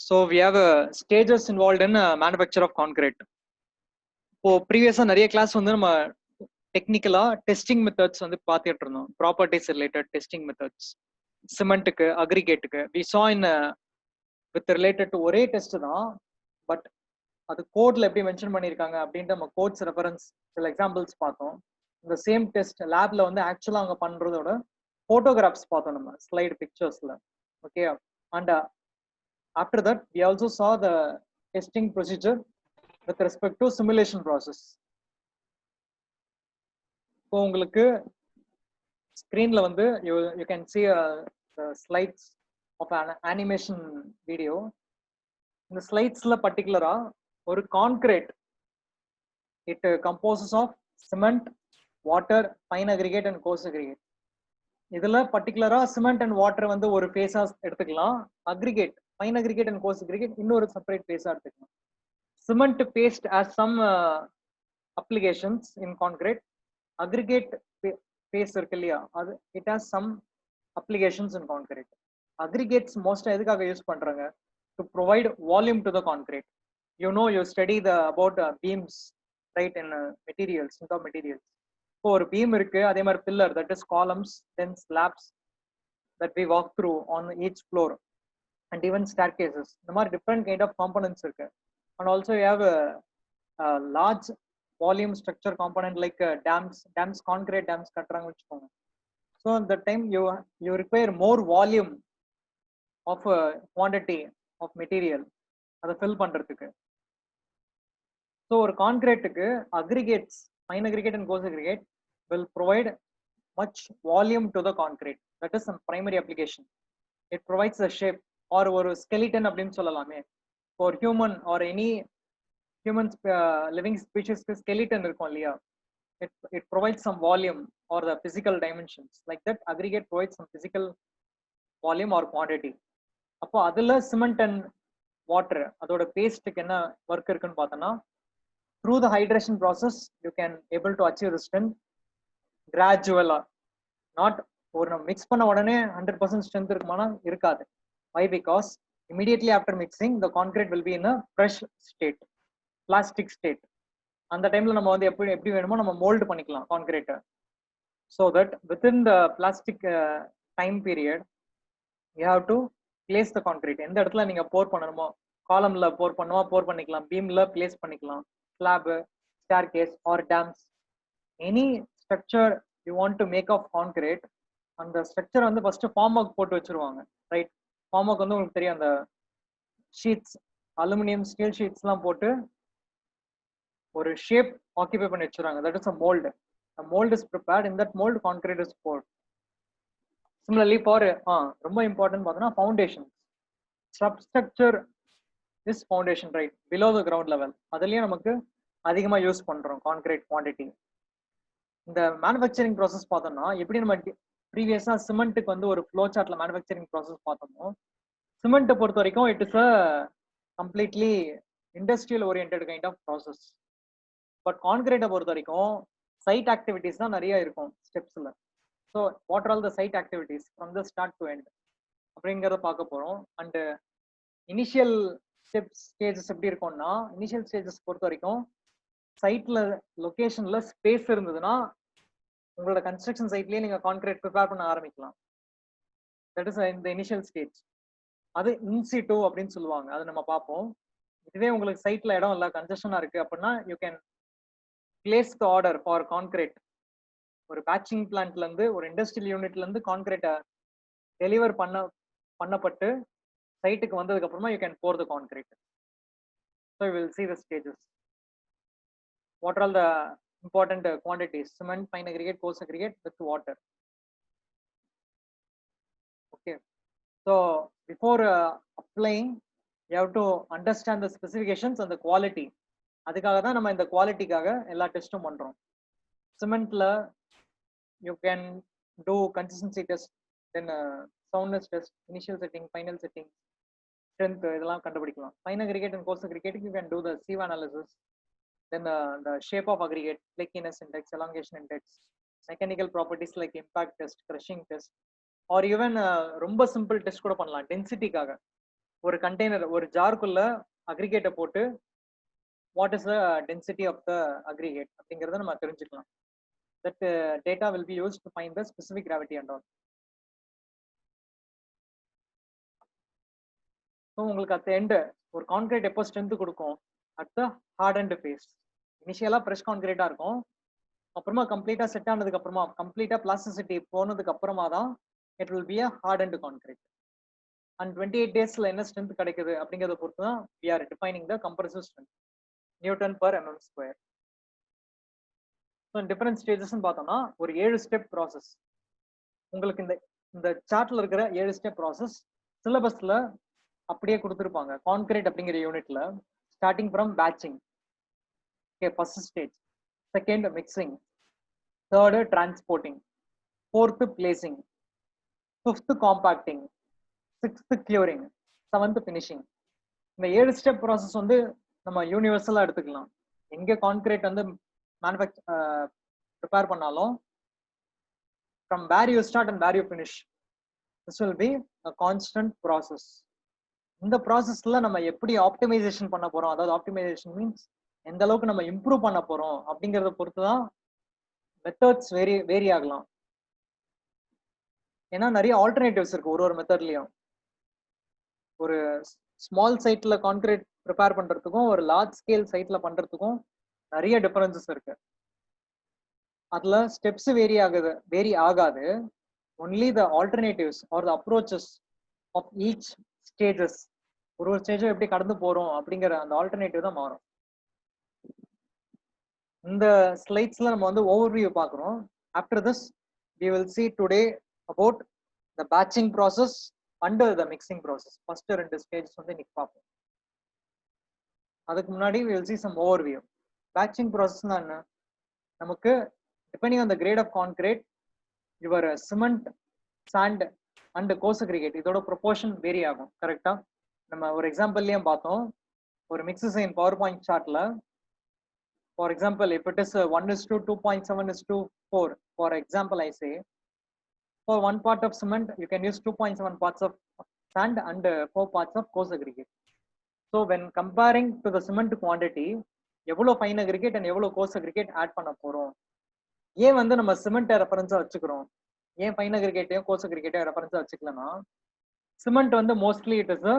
So we have stages involved in manufacture of concrete. இப்போ ப்ரீவியஸா நிறைய class வந்து நம்ம டெக்னிக்கலா டெஸ்டிங் மெத்தட்ஸ் வந்து பார்த்துட்டு இருந்தோம். ப்ராப்பர்ட்டிஸ் ரிலேட்டட் டெஸ்டிங் மெத்தட்ஸ் சிமெண்ட்டுக்கு அக்ரிகேட்டுக்கு we saw in with related to ஒரே டெஸ்ட் தான். பட் அது கோட்ல எப்படி மென்ஷன் பண்ணியிருக்காங்க அப்படின்ட்டு நம்ம கோட்ஸ் ரெஃபரன்ஸ் சில எக்ஸாம்பிள்ஸ் பார்த்தோம். இந்த சேம் டெஸ்ட் லேப்ல வந்து ஆக்சுவலா அவங்க பண்றதோட போட்டோகிராஃப்ஸ் பார்த்தோம் நம்ம ஸ்லைடு பிக்சர்ஸ்ல. Okay, and after that we also saw the testing procedure with respect to simulation process. இப்போ உங்களுக்கு ஸ்கிரீன்ல வந்து you can see the slides of an animation video. இந்த ஸ்லைட்ஸ்ல பர்டிகுலரா ஒரு concrete it composes of cement, water, fine aggregate and coarse aggregate. இதுல பர்டிகுலரா cement and water வந்து ஒரு ஃபேஸா எடுத்துக்கலாம். Aggregate fine aggregate and coarse aggregate இன்னொரு செப்பரேட் ஃபேஸா எடுத்துக்கலாம். Cement paste as some applications in concrete. Aggregate phase இருக்கு இல்லையா, அது it has some applications in concrete. Aggregates மோஸ்டா எதுக்காக யூஸ் பண்றாங்க? To provide volume to the concrete. You study the about beams right in materials, இந்த materials. இப்போ ஒரு beam இருக்கு, அதே மாதிரி pillar, that is columns, then slabs that we walk through on each floor, and even staircases. இந்த மாதிரி different kind of components இருக்கு. And also you have a large volume structure component like dams, concrete dams கட்டுறாங்க வச்சுக்கோங்க. So at that time you require more volume of quantity of material அதை fill பண்றதுக்கு. So ஒரு கான்கிரீட்டுக்கு aggregates, fine aggregate and coarse aggregate will provide much volume to the concrete. That is some primary application. It provides a shape or ஒரு skeleton அப்படின்னு சொல்லலாமே. For human or any human living species skeleton இருக்கும் இல்லையா, it provides some volume or the physical dimensions. Like that aggregate provides some physical volume or quantity. அப்போ அதுல cement and water அதோட பேஸ்ட்டுக்கு என்ன work இருக்குன்னு பார்த்தோம்னா, through the hydration process you can able to achieve the strength gradually. Not ஒரு நம்ம mix பண்ண உடனே 100% ஸ்ட்ரென்த் இருக்குமானா இருக்காது. Why? Because immediately after mixing the concrete will be in a fresh state, plastic state. அந்த டைம்ல நம்ம வந்து எப்படி வேணுமோ நம்ம மோல்ட் பண்ணிக்கலாம் கான்கிரீட்டை. So that within the plastic time period you have to place the concrete. எந்த இடத்துல நீங்க போர் பண்ணணுமோ, காலம்ல போர் பண்ணுமா போர் பண்ணிக்கலாம், பீம்ல பிளேஸ் பண்ணிக்கலாம், slab, staircase or dams, any structure you want to make of concrete. அந்த ஸ்ட்ரக்சர் வந்து ஃபர்ஸ்ட் ஃபார்ம் ஒர்க் போட்டு வச்சிருவாங்க, ரைட்? ஃபார்ம் ஒர்க் வந்து உங்களுக்கு தெரியும், அந்த ஷீட்ஸ், அலுமினியம் ஸ்டீல் ஷீட்ஸ் எல்லாம் போட்டு ஒரு ஷேப் ஆக்கிபை பண்ணி வச்சிருவாங்க. That is a mold. A mold is prepared. In that mold concrete is poured. Similarly for ரொம்ப இம்பார்ட்டன்ட் பார்த்தோம்னா foundation. Substructure is foundation, right? Below the ground level. அதுலயும் நமக்கு அதிகமா யூஸ் பண்றோம் கான்கிரீட் குவான்டிட்டி. இந்த மேனுஃபேக்சரிங் ப்ராசஸ் பார்த்தோம்னா எப்படி நம்ம ப்ரீவியஸா சிமெண்ட்டுக்கு வந்து ஒரு ஃப்ளோ சார்ட்ல மேனுஃபேக்சரிங் ப்ராசஸ் பார்த்தோமோ, சிமெண்ட்டை பொறுத்த வரைக்கும் it is a completely industrial oriented kind of process. But கான்கிரீட்டை பொறுத்த வரைக்கும் சைட் ஆக்டிவிட்டிஸ் தான் நிறைய இருக்கும் ஸ்டெப்ஸ்ல. So what all the site activities from the start to end அப்படிங்கிறத பார்க்க போறோம். அண்ட் இனிஷியல் ஸ்டேஜஸ் எப்படி இருக்கும்னா, இனிஷியல் ஸ்டேஜஸ் பொறுத்த வரைக்கும் சைட்ல லொகேஷன்ல ஸ்பேஸ் இருந்ததுன்னா உங்களோட கன்ஸ்ட்ரக்ஷன் சைட்லயே நீங்க கான்கிரீட் ப்ரிப்பேர் பண்ண ஆரம்பிக்கலாம். தட் இஸ் இந்த இனிஷியல் ஸ்டேஜ். அது இன்சிட்டு அப்படின்னு சொல்லுவாங்க, அது நம்ம பார்ப்போம். இதுவே உங்களுக்கு சைட்ல இடம் இல்லை, கன்ஜெஷனா இருக்கு அப்படின்னா you can place the order for concrete. ஒரு பேட்சிங் பிளான்ட்ல இருந்து, ஒரு இண்டஸ்ட்ரியல் யூனிட்ல இருந்து கான்கிரீட்டை டெலிவர் பண்ணப்பட்டு சைட்டுக்கு வந்ததுக்கு அப்புறமா you can pour the concrete. So you will see the stages. What are all the important quantities? Cement, fine aggregate, coarse aggregate with water. Okay. So before applying, you have to understand the specifications and the quality. அதுக்காக தான் நம்ம இந்த குவாலிட்டிக்காக எல்லா டெஸ்ட்டும் பண்றோம். சிமெண்ட்ல you can do consistency test, then soundness test, initial setting, final setting, strength, இதெல்லாம் கண்டுபிடிக்கலாம். Fine aggregate and coarse aggregate you can do the sieve analysis. Then the shape of aggregate, flakiness index, elongation index, mechanical properties like impact test, crushing test, or even ரொம்ப simple test கூட பண்ணலாம் டென்சிட்டிக்காக. ஒரு container ஒரு ஜார்க்குள்ள அக்ரிகேட்டை போட்டு what is the density of the aggregate அப்படிங்கறத நம்ம தெரிஞ்சுக்கலாம். That data will be used to find the specific gravity and all. So உங்களுக்கு அட் எண்ட் ஒரு கான்கிரீட் எப்போ ஸ்ட்ரென்த் கொடுக்கும்? At the hardened phase. இனிஷியலா ஃப்ரெஷ் கான்கிரீட்டா இருக்கும், அப்புறமா கம்ப்ளீட்டா செட் ஆனதுக்கு அப்புறமா கம்ப்ளீட்டா பிளாஸ்டிசிட்டி போனதுக்கு அப்புறமா தான் it will be a hard and concrete. And 28 டேஸ்ல என்ன ஸ்ட்ரென்த் கிடைக்குது அப்படிங்கறத பொறுத்து தான் we are defining the compressive strength Newton per mm square. So different stages பார்த்தோம்னா ஒரு 7 ஸ்டெப் ப்ராசஸ். உங்களுக்கு இந்த சார்ட்ல இருக்கிற 7 ஸ்டெப் ப்ராசஸ் சிலபஸ்ல அப்படியே கொடுத்துருப்பாங்க. கான்கிரீட் அப்படிங்கிற யூனிட்ல starting from batching, okay, first stage, second mixing, third transporting, fourth placing, fifth compacting, sixth curing, seventh finishing. இந்த 7 ஸ்டெப் ப்ராசஸ் வந்து நம்ம யூனிவர்சலா எடுத்துக்கலாம். எங்க கான்கிரீட் வந்து ப்ரிப்பேர் பண்ணாலும் from where you start and where you finish, this will be a constant process. இந்த ப்ராசஸ்ல நம்ம எப்படி ஆப்டிமைசேஷன் பண்ண போறோம், அதாவது ஆப்டிமைசேஷன் மீன்ஸ் எந்த அளவுக்கு நம்ம இம்ப்ரூவ் பண்ண போறோம் அப்படிங்கறத பொறுத்து தான் மெத்தட்ஸ் வேரி ஆகலாம். ஏன்னா நிறைய ஆல்டர்னேட்டிவ்ஸ் இருக்கு ஒரு மெத்தட்லயும். ஒரு ஸ்மால் சைட்ல கான்கிரீட் ப்ரிப்பேர் பண்றதுக்கும் ஒரு லார்ஜ் ஸ்கேல் சைட்ல பண்றதுக்கும் நிறைய டிஃபரன்சஸ் இருக்கு. அதுல ஸ்டெப்ஸ் வேரி ஆகாது. Only the alternatives are the approaches of each stages, ஒரு ஸ்டேஜும் எப்படி கடந்து போறோம் அப்படிங்கிற அந்த ஆல்டர்னேட்டிவ் தான் மாறும். இந்த ஸ்லைட்ஸ்ல நம்ம வந்து ஓவர்வியூ பார்க்குறோம். After this we will see today about the batching process and the mixing process. First 2 stages வந்து இன்னைக்கு பார்ப்போம். அதுக்கு முன்னாடி we will see some overview. batching process னா என்ன? நமக்கு depending on the grade of concrete, your cement, sand and coarse aggregate இதோட proportion vary ஆகும். கரெக்டா? நம்ம ஒரு எக்ஸாம்பிள்லயும் பார்த்தோம். ஒரு மிக்ஸ் சைன் பவர் பாயிண்ட் சார்ட்ல for example if it is 1:2.7:4, for example I say for 1 part of cement you can use 2.7 parts of sand and 4 parts of coarse aggregate. So when comparing to the cement quantity, எவ்வளவு fine aggregate and எவ்வளவு course aggregate add பண்ண போறோம். ஏன் வந்து நம்ம cement ரெஃபரன்ஸா வச்சுக்கிறோம், ஏன் fine அக்ரிகேட்டையும் course அக்ரிகேட்டையும் ரெஃபரன்ஸா வச்சுக்கலன்னா, cement வந்து mostly it is a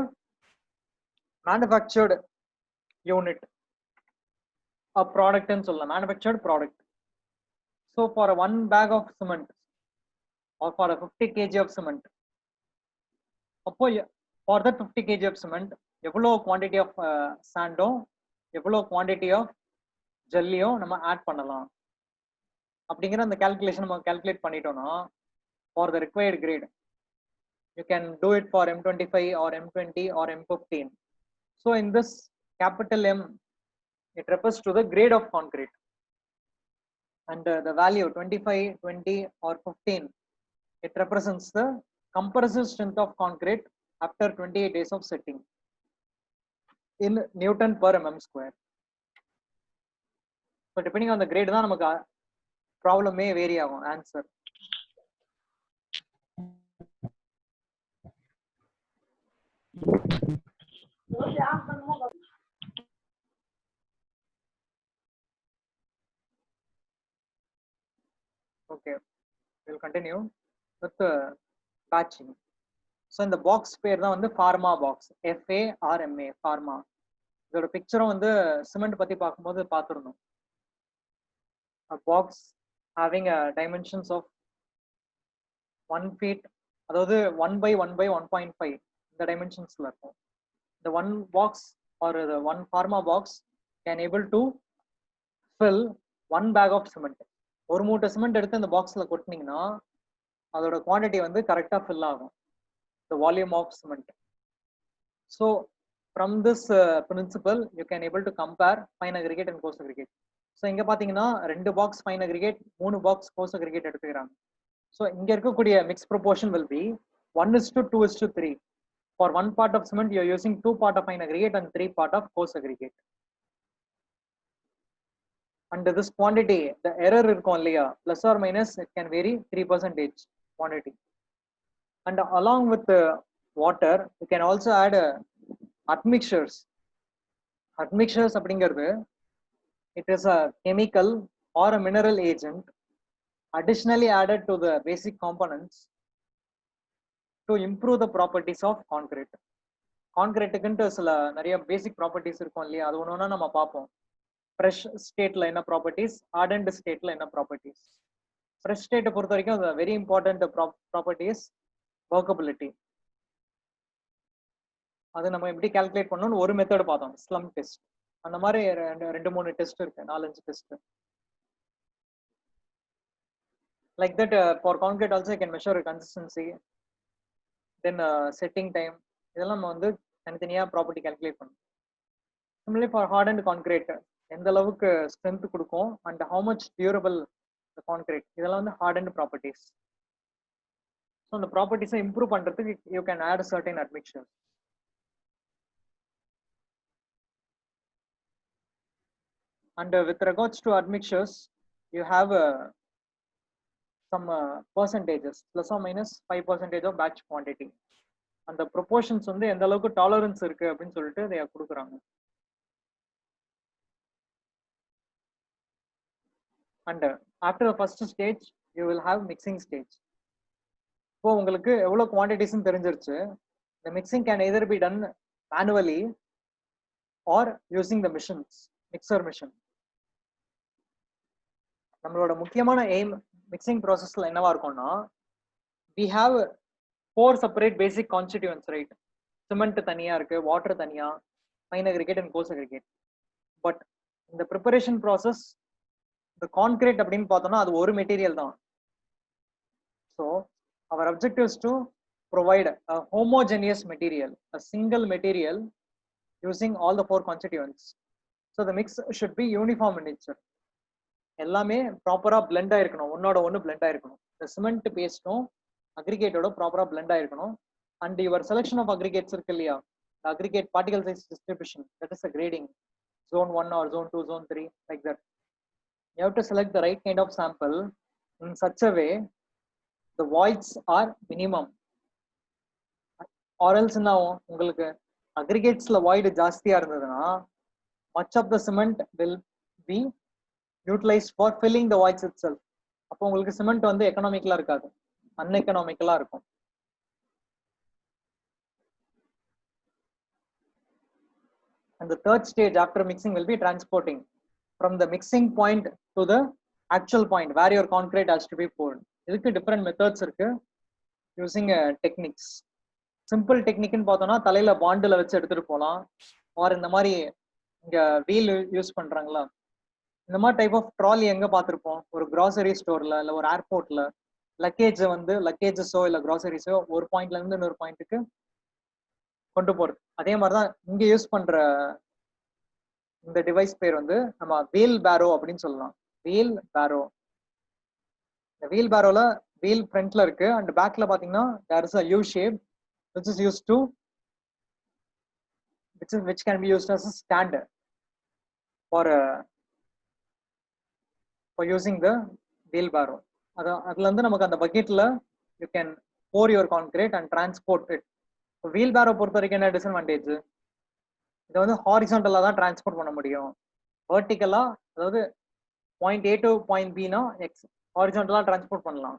manufactured unit, a product ன்னு சொல்லலாம், manufactured product. So for a 1 bag of cement or for a 50 kg of cement, அப்போ for that 50 kg of cement எவ்வளோ quantity of சாண்டும் எவ்வளோ quantity of ஜல்லியும் நம்ம add பண்ணலாம் அப்படிங்கிற அந்த calculation நம்ம கால்குலேட் பண்ணிட்டோம்னா, for the required grade you can do it for M25 or M20 or M15. So in this capital M it refers to the grade of concrete, and the value 25, 20 or 15, it represents the compressive strength of concrete after 28 days of setting in Newton per mm square. So depending on the grade தான் நமக்கு ப்ராப்ளமே vary ஆகும் answer. Okay, we'll continue with the batching. So இந்த box பேர் தான் வந்து pharma box, FARMA, pharma. இதோட பிக்சரும் வந்து சிமெண்ட் பத்தி பார்க்கும்போது பார்த்துருந்தோம். Box having dimensions of 1 feet, அதாவது 1/1/1.5 இந்த டைமென்ஷன்ஸ்ல இருக்கும். இந்த 1 பாக்ஸ் ஆர் 1 ஃபார்மா box can able to fill 1 bag of cement. ஒரு மூட்டை சிமெண்ட் எடுத்து இந்த பாக்ஸ்ல கொட்டினீங்கன்னா அதோட குவான்டிட்டி வந்து கரெக்டா ஃபில் ஆகும், the volume of cement. So from this principle you can able to compare fine aggregate and coarse aggregate. So இங்க பாத்தீங்கன்னா 2 box fine aggregate, 3 box coarse aggregate எடுத்துக்கிறாங்க. So இங்க இருக்கக்கூடிய mix proportion will be 1:2:3. For 1 part of cement you are using 2 part of fine aggregate and 3 part of coarse aggregate. And this quantity, the error இருக்கும் இல்லையா, plus or minus it can vary 3% quantity. And along with water you can also add admixtures. Admixtures அப்படிங்கிறது it is a chemical or a mineral agent additionally added to the basic components to improve the properties of concrete. கான்கிரீட்டுக்குன்ட்டு சில நிறைய பேசிக் properties இருக்கும் இல்லையா, அது ஒன்று ஒன்றா நம்ம பார்ப்போம். ஃப்ரெஷ் ஸ்டேட்ல என்ன ப்ராப்பர்ட்டிஸ், ஹார்டன்ட் ஸ்டேட்ல என்ன ப்ராப்பர்ட்டிஸ். ஃப்ரெஷ் ஸ்டேட்டை பொறுத்த வரைக்கும் வெரி இம்பார்ட்டன்ட் ப்ராப்பர்ட்டிஸ் ஒர்க்கபிலிட்டி. அது நம்ம எப்படி கால்குலேட் பண்ணணும்னு ஒரு மெத்தட் பார்த்தோம், ஸ்லம் டெஸ்ட். அந்த மாதிரி 2-3 டெஸ்ட் இருக்கு, 4-5 test. Like that for concrete also you can measure consistency, then setting time, இதெல்லாம் நம்ம வந்து தனித்தனியா ப்ராப்பர்ட்டி கால்குலேட் பண்ணணும். சிமிலர்லி ஃபார் ஹார்டன்ட் கான்கிரீட் எந்த அளவுக்கு ஸ்ட்ரென்த் கொடுக்கும் and how much durable concrete, இதெல்லாம் வந்து ஹார்டன்ட் ப்ராப்பர்ட்டிஸ். ஸோ அந்த ப்ராப்பர்ட்டிஸை இம்ப்ரூவ் பண்றதுக்கு you can add certain admixtures. And with regards to admixtures, you have some percentages, plus or minus 5% of batch quantity. And the proportions வந்து எந்த அளவுக்கு tolerance இருக்கு அப்படின்னு சொல்லிட்டு they கொடுக்குறாங்க. And after the first stage, you will have mixing stage. இப்போ உங்களுக்கு எவ்வளவு குவான்டிட்டிஸ்னு தெரிஞ்சிருச்சு. The mixing can either be done manually or using the machines, mixer machine. நம்மளோட முக்கியமான எய்ம் மிக்சிங் ப்ராசஸ்ல என்னவா இருக்கும்னா, we have 4 separate basic constituents, right? Cement தனியா இருக்கு, வாட்டர் தனியா, fine aggregate and coarse aggregate. But இந்த ப்ரிப்பரேஷன் ப்ராசஸ் இந்த கான்கிரீட் அப்படின்னு பார்த்தோம்னா அது ஒரு மெட்டீரியல் தான். So our objectives to provide a homogeneous material, a single material using all the 4 constituents. So the mix should be uniform in nature. எல்லாமே ப்ராப்பரா blend ஆயிருக்கணும், ஒன்னோட ஒன்று பிளெண்ட் ஆயிருக்கணும். இந்த சிமெண்ட் பேஸ்டும் அக்ரிகேட்டோட ப்ராப்பரா பிளெண்ட் ஆயிருக்கணும். And your selection of aggregates இருக்கு இல்லையா, aggregate particle size distribution, that is a grading, zone 1 or zone 2, zone 3, like that. You have to select the right kind of sample in such a way the voids are minimum, or else now உங்களுக்கு அக்ரிகேட்ஸ்ல void ஜாஸ்தியா இருந்ததுன்னா much of the cement will be utilized for filling the voids itself. அப்போ உங்களுக்கு cement வந்து எக்கனாமிக்கலா இருக்காது, அன்எக்கனாமிக்கலா இருக்கும். And the third stage after mixing will be transporting from the mixing point to the actual point where your concrete has to be poured. இதுக்கு different methods இருக்கு, using techniques. Simple டெக்னிக்னு பார்த்தோம்னா தலையில பாண்டில் வச்சு எடுத்துட்டு போகலாம், ஆர் இந்த மாதிரி இங்க வீல் யூஸ் பண்றாங்களா, இந்த மாதிரி டைப் ஆஃப் ட்ராலி எங்க பார்த்துருப்போம், ஒரு கிராசரி ஸ்டோர்ல இல்லை ஒரு ஏர்போர்ட்ல லக்கேஜ் வந்து லக்கேஜஸோ இல்லை கிராசரிஸோ ஒரு பாயிண்ட்ல இருந்து இன்னொரு பாயிண்ட்டுக்கு கொண்டு போறது. அதே மாதிரிதான் இங்க யூஸ் பண்ற இந்த டிவைஸ் பேர் வந்து நம்ம வீல் பேரோ அப்படின்னு சொல்லலாம். வீல் பேரோ, இந்த வீல் பேரோல வீல் ஃப்ரண்ட்ல இருக்கு அண்ட் பேக்ல பாத்தீங்கன்னா there is a U shape which is used to which can be used as a stand for using the wheelbarrow. அதுல இருந்து நமக்கு அந்த பக்கெட்ல you can pour your concrete and transport it. wheelbarrow பொறுத்த வரைக்கும் என்ன டிஸ்அட்வான்டேஜ், இதை வந்து ஹாரிசான்டலா தான் டிரான்ஸ்போர்ட் பண்ண முடியும். வெர்டிகலா, அதாவது point A to point B னா ஹாரிசான்டலா டிரான்ஸ்போர்ட் பண்ணலாம்.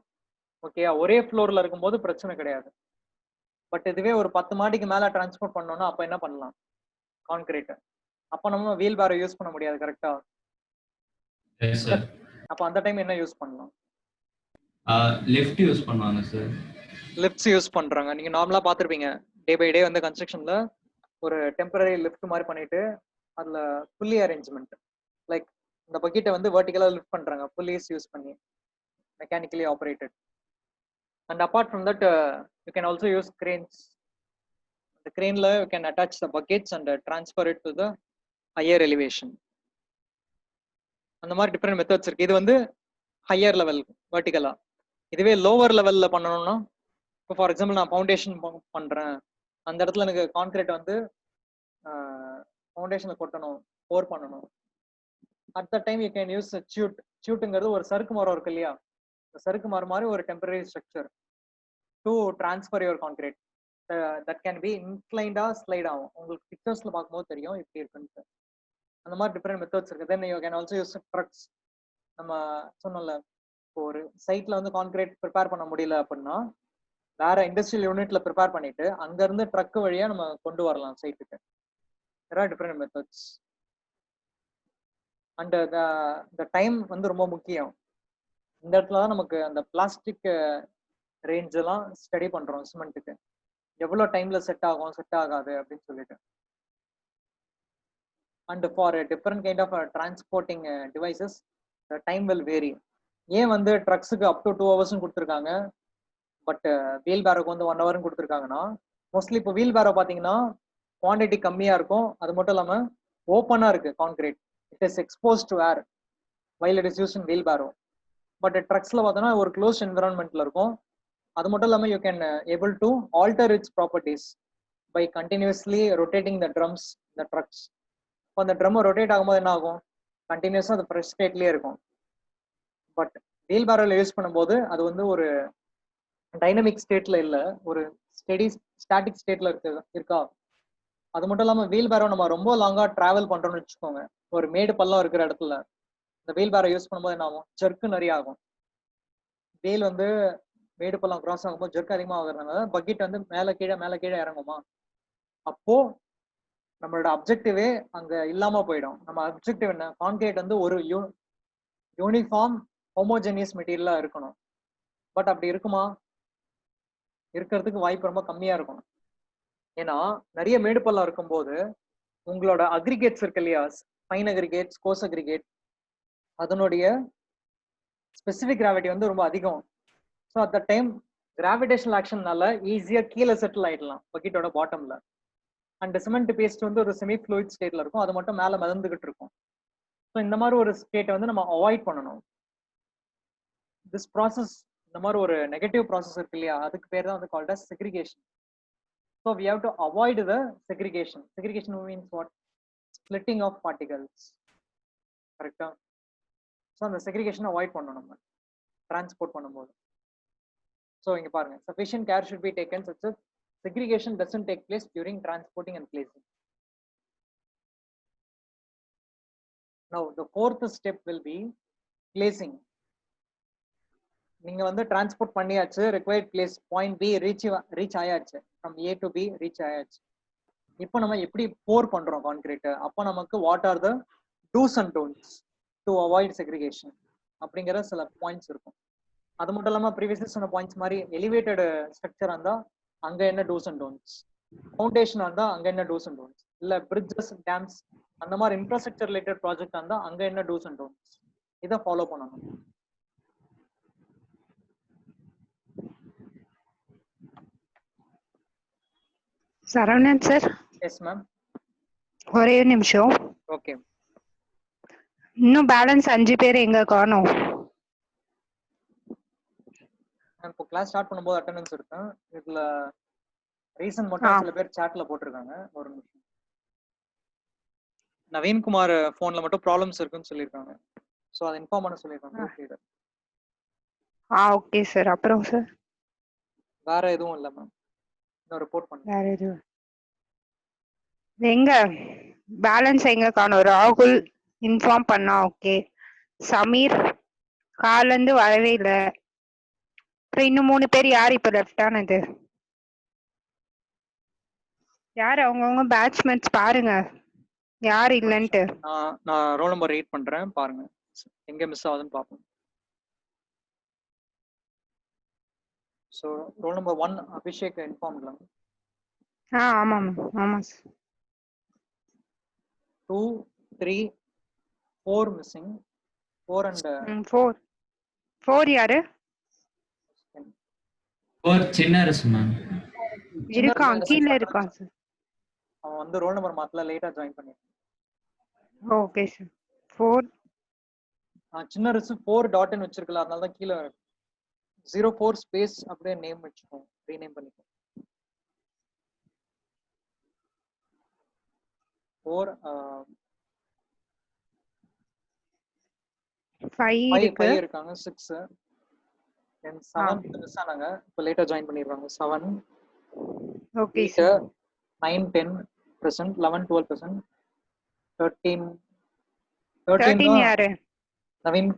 ஓகே, ஒரே ஃப்ளோர்ல இருக்கும்போது பிரச்சனை கிடையாது. பட் இதுவே ஒரு 10 மாடிக்கு மேல டிரான்ஸ்போர்ட் பண்ணோம்னா அப்ப என்ன பண்ணலாம், கான்கிரீட். அப்ப நம்ம வீல் பேரோ யூஸ் பண்ண முடியாது, கரெக்டா? அப்ப அந்த டைம் என்ன யூஸ் பண்ணலாம், லிஃப்ட் யூஸ் பண்ணுவாங்க சார். லிஃப்ட்ஸ் யூஸ் பண்றாங்க. நீங்க நார்மலா பாத்துருப்பீங்க, டே பை டே வந்து கன்ஸ்ட்ரக்ஷன்ல ஒரு டெம்பரரி லிஃப்ட் மாதிரி பண்ணிட்டு அதுல புல்லி அரேஞ்ச்மெண்ட், லைக் இந்த பக்கெட்டை வந்து வெர்டிகலா லிஃப்ட் பண்றாங்க புல்லிஸ் யூஸ் பண்ணி, mechanically operated. And apart from that you can also use cranes. the crane la you can attach the buckets and transfer it to the higher elevation. அந்த மாதிரி different methods இருக்கு. இது வந்து higher level வெர்டிகலா. இதுவே lower லெவல்ல பண்ணணும்னா, இப்போ for example நான் ஃபவுண்டேஷன் பண்றேன், அந்த இடத்துல எனக்கு கான்கிரீட் வந்து ஃபவுண்டேஷன்ல கொட்டணும், போர் பண்ணணும். At the time you can use chute. சியூட்டுங்கிறது ஒரு சறுக்கு மரம் இருக்கு இல்லையா, சறுக்கு மரம் மாதிரி ஒரு temporary structure to transfer your concrete. That can be இன்க்ளைண்டா ஸ்லைட் ஆகும். உங்களுக்கு பிக்சர்ஸ்ல பார்க்கும்போது தெரியும் இப்படி இருக்குன்னு. அந்த மாதிரி டிஃப்ரெண்ட் மெத்தட்ஸ் இருக்கு. Then you can also use trucks. நம்ம சொன்னோம்ல, இப்போ ஒரு சைட்ல வந்து கான்கிரீட் ப்ரிப்பேர் பண்ண முடியல அப்படின்னா வேற இண்டஸ்ட்ரியல் யூனிட்ல ப்ரிப்பேர் பண்ணிட்டு அங்க இருந்து ட்ரக் வழியா நம்ம கொண்டு வரலாம் சைட்டுக்கு. there are different methods. And the time வந்து ரொம்ப முக்கியம். இந்த இடத்துல தான் நமக்கு அந்த பிளாஸ்டிக் ரேஞ்ச் எல்லாம் ஸ்டடி பண்றோம் சிமெண்ட்டுக்கு. எவ்வளவு டைம்ல செட் ஆகும் செட் ஆகாது அப்படின்னு சொல்லிட்டு. And for different kind of transporting devices the time will vary. ஏன் வந்து ட்ரக்ஸுக்கு அப் டு 2 hours கொடுத்துருக்காங்க, பட் வீல் பேரோக்கு வந்து 1 hour கொடுத்துருக்காங்கன்னா, மோஸ்ட்லி இப்போ வீல் பேரோ பார்த்தீங்கன்னா குவான்டிட்டி கம்மியா இருக்கும். அது மட்டும் இல்லாம ஓப்பனா இருக்கு concrete. It is expose to air while it is use in wheelbarrow. But ட்ரக்ஸ்ல பார்த்தோன்னா ஒரு க்ளோஸ் என்விரான்மெண்ட்ல இருக்கும். அது மட்டும் இல்லாம you can able to alter its properties by continuously rotating the drums the trucks. இப்போ அந்த ட்ரம் ரொட்டேட் ஆகும்போது என்ன ஆகும், கண்டினியூஸா அது ஃப்ரெஷ் ஸ்டேட்லயே இருக்கும். பட் வீல் பேரோல யூஸ் பண்ணும்போது அது வந்து ஒரு டைனமிக் ஸ்டேட்ல இல்ல, ஒரு ஸ்டாட்டிக் ஸ்டேட்ல இருக்கா. அது மட்டும் இல்லாம வீல் பேரோ நம்ம ரொம்ப லாங்கா டிராவல் பண்றோம்னு வச்சுக்கோங்க, ஒரு மேடு பள்ளம் இருக்கிற இடத்துல இந்த வீல் பேரோ யூஸ் பண்ணும்போது என்ன ஆகும், ஜெர்க்கு நிறைய ஆகும். வீல் வந்து மேடு பள்ளம் கிராஸ் ஆகும்போது ஜெர்க் அதிகமா ஆகுறதுனால பக்கெட் வந்து மேல கீழே இறங்குமா. அப்போ நம்மளோட அப்ஜெக்டிவே அங்க இல்லாம போயிடும். நம்ம அப்ஜெக்டிவ் என்ன, கான்கிரீட் வந்து ஒரு யூனிஃபார்ம் ஹோமோஜெனியஸ் மெட்டீரியலா இருக்கணும். பட் அப்படி இருக்குமா, இருக்கிறதுக்கு வாய்ப்பு ரொம்ப கம்மியா இருக்கும். ஏன்னா நிறைய மேடு பள்ளம் இருக்கும்போது உங்களோட அக்ரிகேட்ஸ் இருக்கு இல்லையா, ஃபைன் அக்ரிகேட்ஸ், கோஸ் அக்ரிகேட், அதனுடைய ஸ்பெசிபிக் கிராவிட்டி வந்து ரொம்ப அதிகம். So at the time gravitational ஆக்ஷன்னால ஈஸியா கீழே செட்டில் ஆயிடலாம் பக்கெட்டோட பாட்டம்ல. அண்ட் சிமெண்ட் பேஸ்ட் வந்து ஒரு செமி ஃப்ளூயிட் ஸ்டேட்ல இருக்கும், அது மட்டும் மேல மிதந்துகிட்டு இருக்கும். ஸோ இந்த மாதிரி ஒரு ஸ்டேட்டை வந்து நம்ம அவாய்ட் பண்ணணும். திஸ் ப்ராசஸ், இந்த மாதிரி ஒரு நெகட்டிவ் ப்ராசஸ் இருக்கு இல்லையா, அதுக்கு பேர் தான் வந்து called as segregation. So we have to avoid the segregation. Segregation means what? Splitting of particles. Correct? So the segregation avoid பண்ணணும் நம்ம transport பண்ணும்போது. So இங்க பாருங்க, sufficient care should be taken such that segregation doesn't take place during transporting and placing. Now the fourth step will be placing. நீங்க வந்து transport பண்ணியாச்சு, required place point B reach ஆயாச்சு, from A to B reach ஆயாச்சு. இப்போ நம்ம எப்படி போர் பண்றோம் concrete, அப்போ நமக்கு what are the dos and don'ts to avoid segregation அப்படிங்கிற சில பாயிண்ட்ஸ் இருக்கும். அது மட்டும் இல்லாம ப்ரீவியஸ்லி சொன்ன பாயிண்ட்ஸ் மாதிரி எலிவேட்டட் ஸ்ட்ரக்சரா இருந்தா அங்க என்ன டூஸ் அண்ட் டோன்ட்ஸ், ஃபவுண்டேஷனா இருந்தா அங்க என்ன டூஸ் அண்ட் டோன்ட்ஸ், இல்ல பிரிட்ஜஸ், டேம்ஸ் அந்த மாதிரி இன்ஃப்ராஸ்ட்ரக்சர் ரிலேட்டட் ப்ராஜெக்ட் இருந்தா அங்க என்ன டூஸ் அண்ட் டோன்ட்ஸ், இதை ஃபாலோ பண்ணணும். சரவணன் சார். Yes ma'am. ஒரே நிமிஷம். ஓகே. இன்னும் பேலன்ஸ் 5 பேர் எங்க காணோம்? இப்போ கிளாஸ் ஸ்டார்ட் பண்ணும்போது அட்டெண்டன்ஸ் இருக்கும். இதுல ரீசன் மட்டும் சில பேர் சாட்ல போட்டிருக்காங்க. ஒரு நிமிஷம். நவீன்குமார் போன்ல மட்டும் ப்ராப்ளம்ஸ் இருக்குன்னு சொல்லியிருக்காங்க. சோ அதை இன்ஃபார்ம் பண்ண சொல்லியிருக்காங்க. Okay sir. அப்புறம் சார் வேற எதுவும் இல்ல மேம். இன்னும் ரிப்போர்ட் பண்ணுங்க. வேற எதுவும் எங்க பேலன்ஸ் எங்க காணோம்? ராகுல் இன்ஃபார்ம் பண்ணா ஓகே. சமீர் கால்ல இருந்து வரவே இல்லை. அப்புறம் இன்னும் 3 பேர் யார் இப்ப லெஃப்ட் ஆனது? யார் அவங்கவுங்க பேட்ச்மேட்ஸ் பாருங்க யார் இல்லன்ட்டு. நான் ரோல் நம்பர் 8 பண்றேன், பாருங்க எங்க மிஸ் ஆகுதுன்னு பாப்போம். So roll number 1 Abhishek inform பண்ணலாம். ஆமா ஆமா சார். 2 3 4 மிஸ்ஸிங். 4 and 4 யாரு? 4 சின்னரசு மேம். இருக்கான், கீழ இருக்கான் சார். அவன் வந்து ரோல் நம்பர் மாத்தல, லேட்டா ஜாயின் பண்ணிருக்கான். Okay sir. 4 சின்னரசு 4 டாட் ன்னு வச்சிருக்கல, அதனால தான் கீழ 04 ஸ்பேஸ் அப்படியே நேம் வெச்சுக்கோங்க, ரீநேம் பண்ணிக்கோங்க. 4 5 இருக்காங்க. 6 and 7 மிஸ் ஆனாங்க, இப்போ லேட்டா ஜாயின் பண்ணிடுவாங்க. 7 ஓகே Wheat சார் 9-10%, 11-12%, 13 13 தான் யாரு Naveen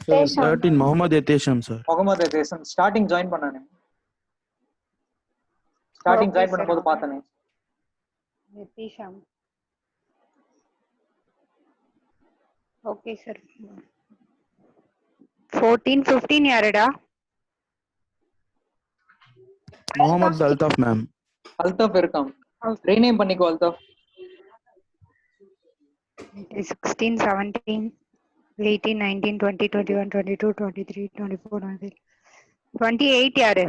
Sir, 13 Mohammad Yatesham, sir. Mohammed தேசம் ஸ்டார்டிங் ஜாயின் பண்ணானே. Starting Okay, join sir. பண்ணும்போது பார்த்தனே. நிதிஷாம் ஓகே சார் 14 15 யாருடா Mohammad Altaf, ma'am. அல்தாஃப் இருக்கான். ரீநேம் பண்ணிக்கோ அல்தாஃப். 16 17 18 19 20 21 22 23 24 28 யாரு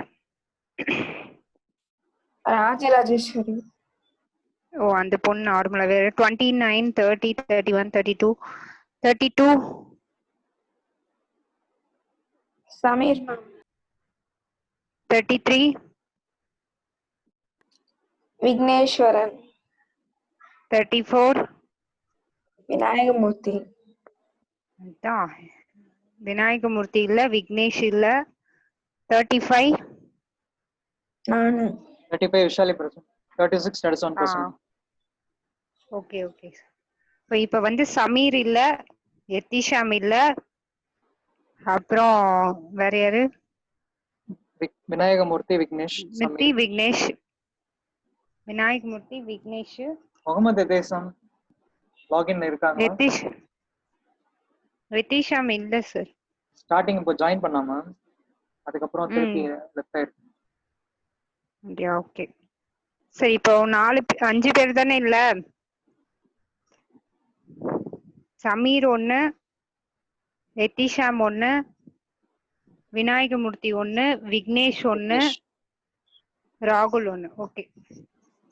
ராஜராஜேஸ்வரி. ஓ அந்த பொண்ணு நார்மலா வேற 29 30 31 32 32 சமீர் மேம். 33 விக்னேஸ்வரன். 34 விநாயகமூர்த்தி. அதான் விநாயகமூர்த்தி இல்ல விக்னேஷ் இல்ல 35 நானு. 35 விஷாலி பிரசன். 36 31%. ஓகே ஓகே இப்ப வந்து சமீர் இல்ல எத்திஷாம் இல்ல அப்புறம் வேற யாரு விநாயகமூர்த்தி விக்னேஷ் நித்தி விக்னேஷ் விநாயகமூர்த்தி விக்னேஷ் முகமது தேசம் லாகின் இருக்காங்க. ரித்திஷாம் இல்ல சார் ஸ்டார்டிங் இப்போ ஜாயின் பண்ணாம அதுக்கப்புறம் திருப்பி லெஃப்ட் ஆயிருக்கு. அப்படியா ஓகே சரி இப்போ 5 பேர் தானே இல்ல சமீர் ஒண்ணு எத்திஷாம் ஒண்ணு விநாயகமூர்த்தி ஒண்ணு விக்னேஷ் ஒண்ணு ராகுல் ஒண்ணு ஓகே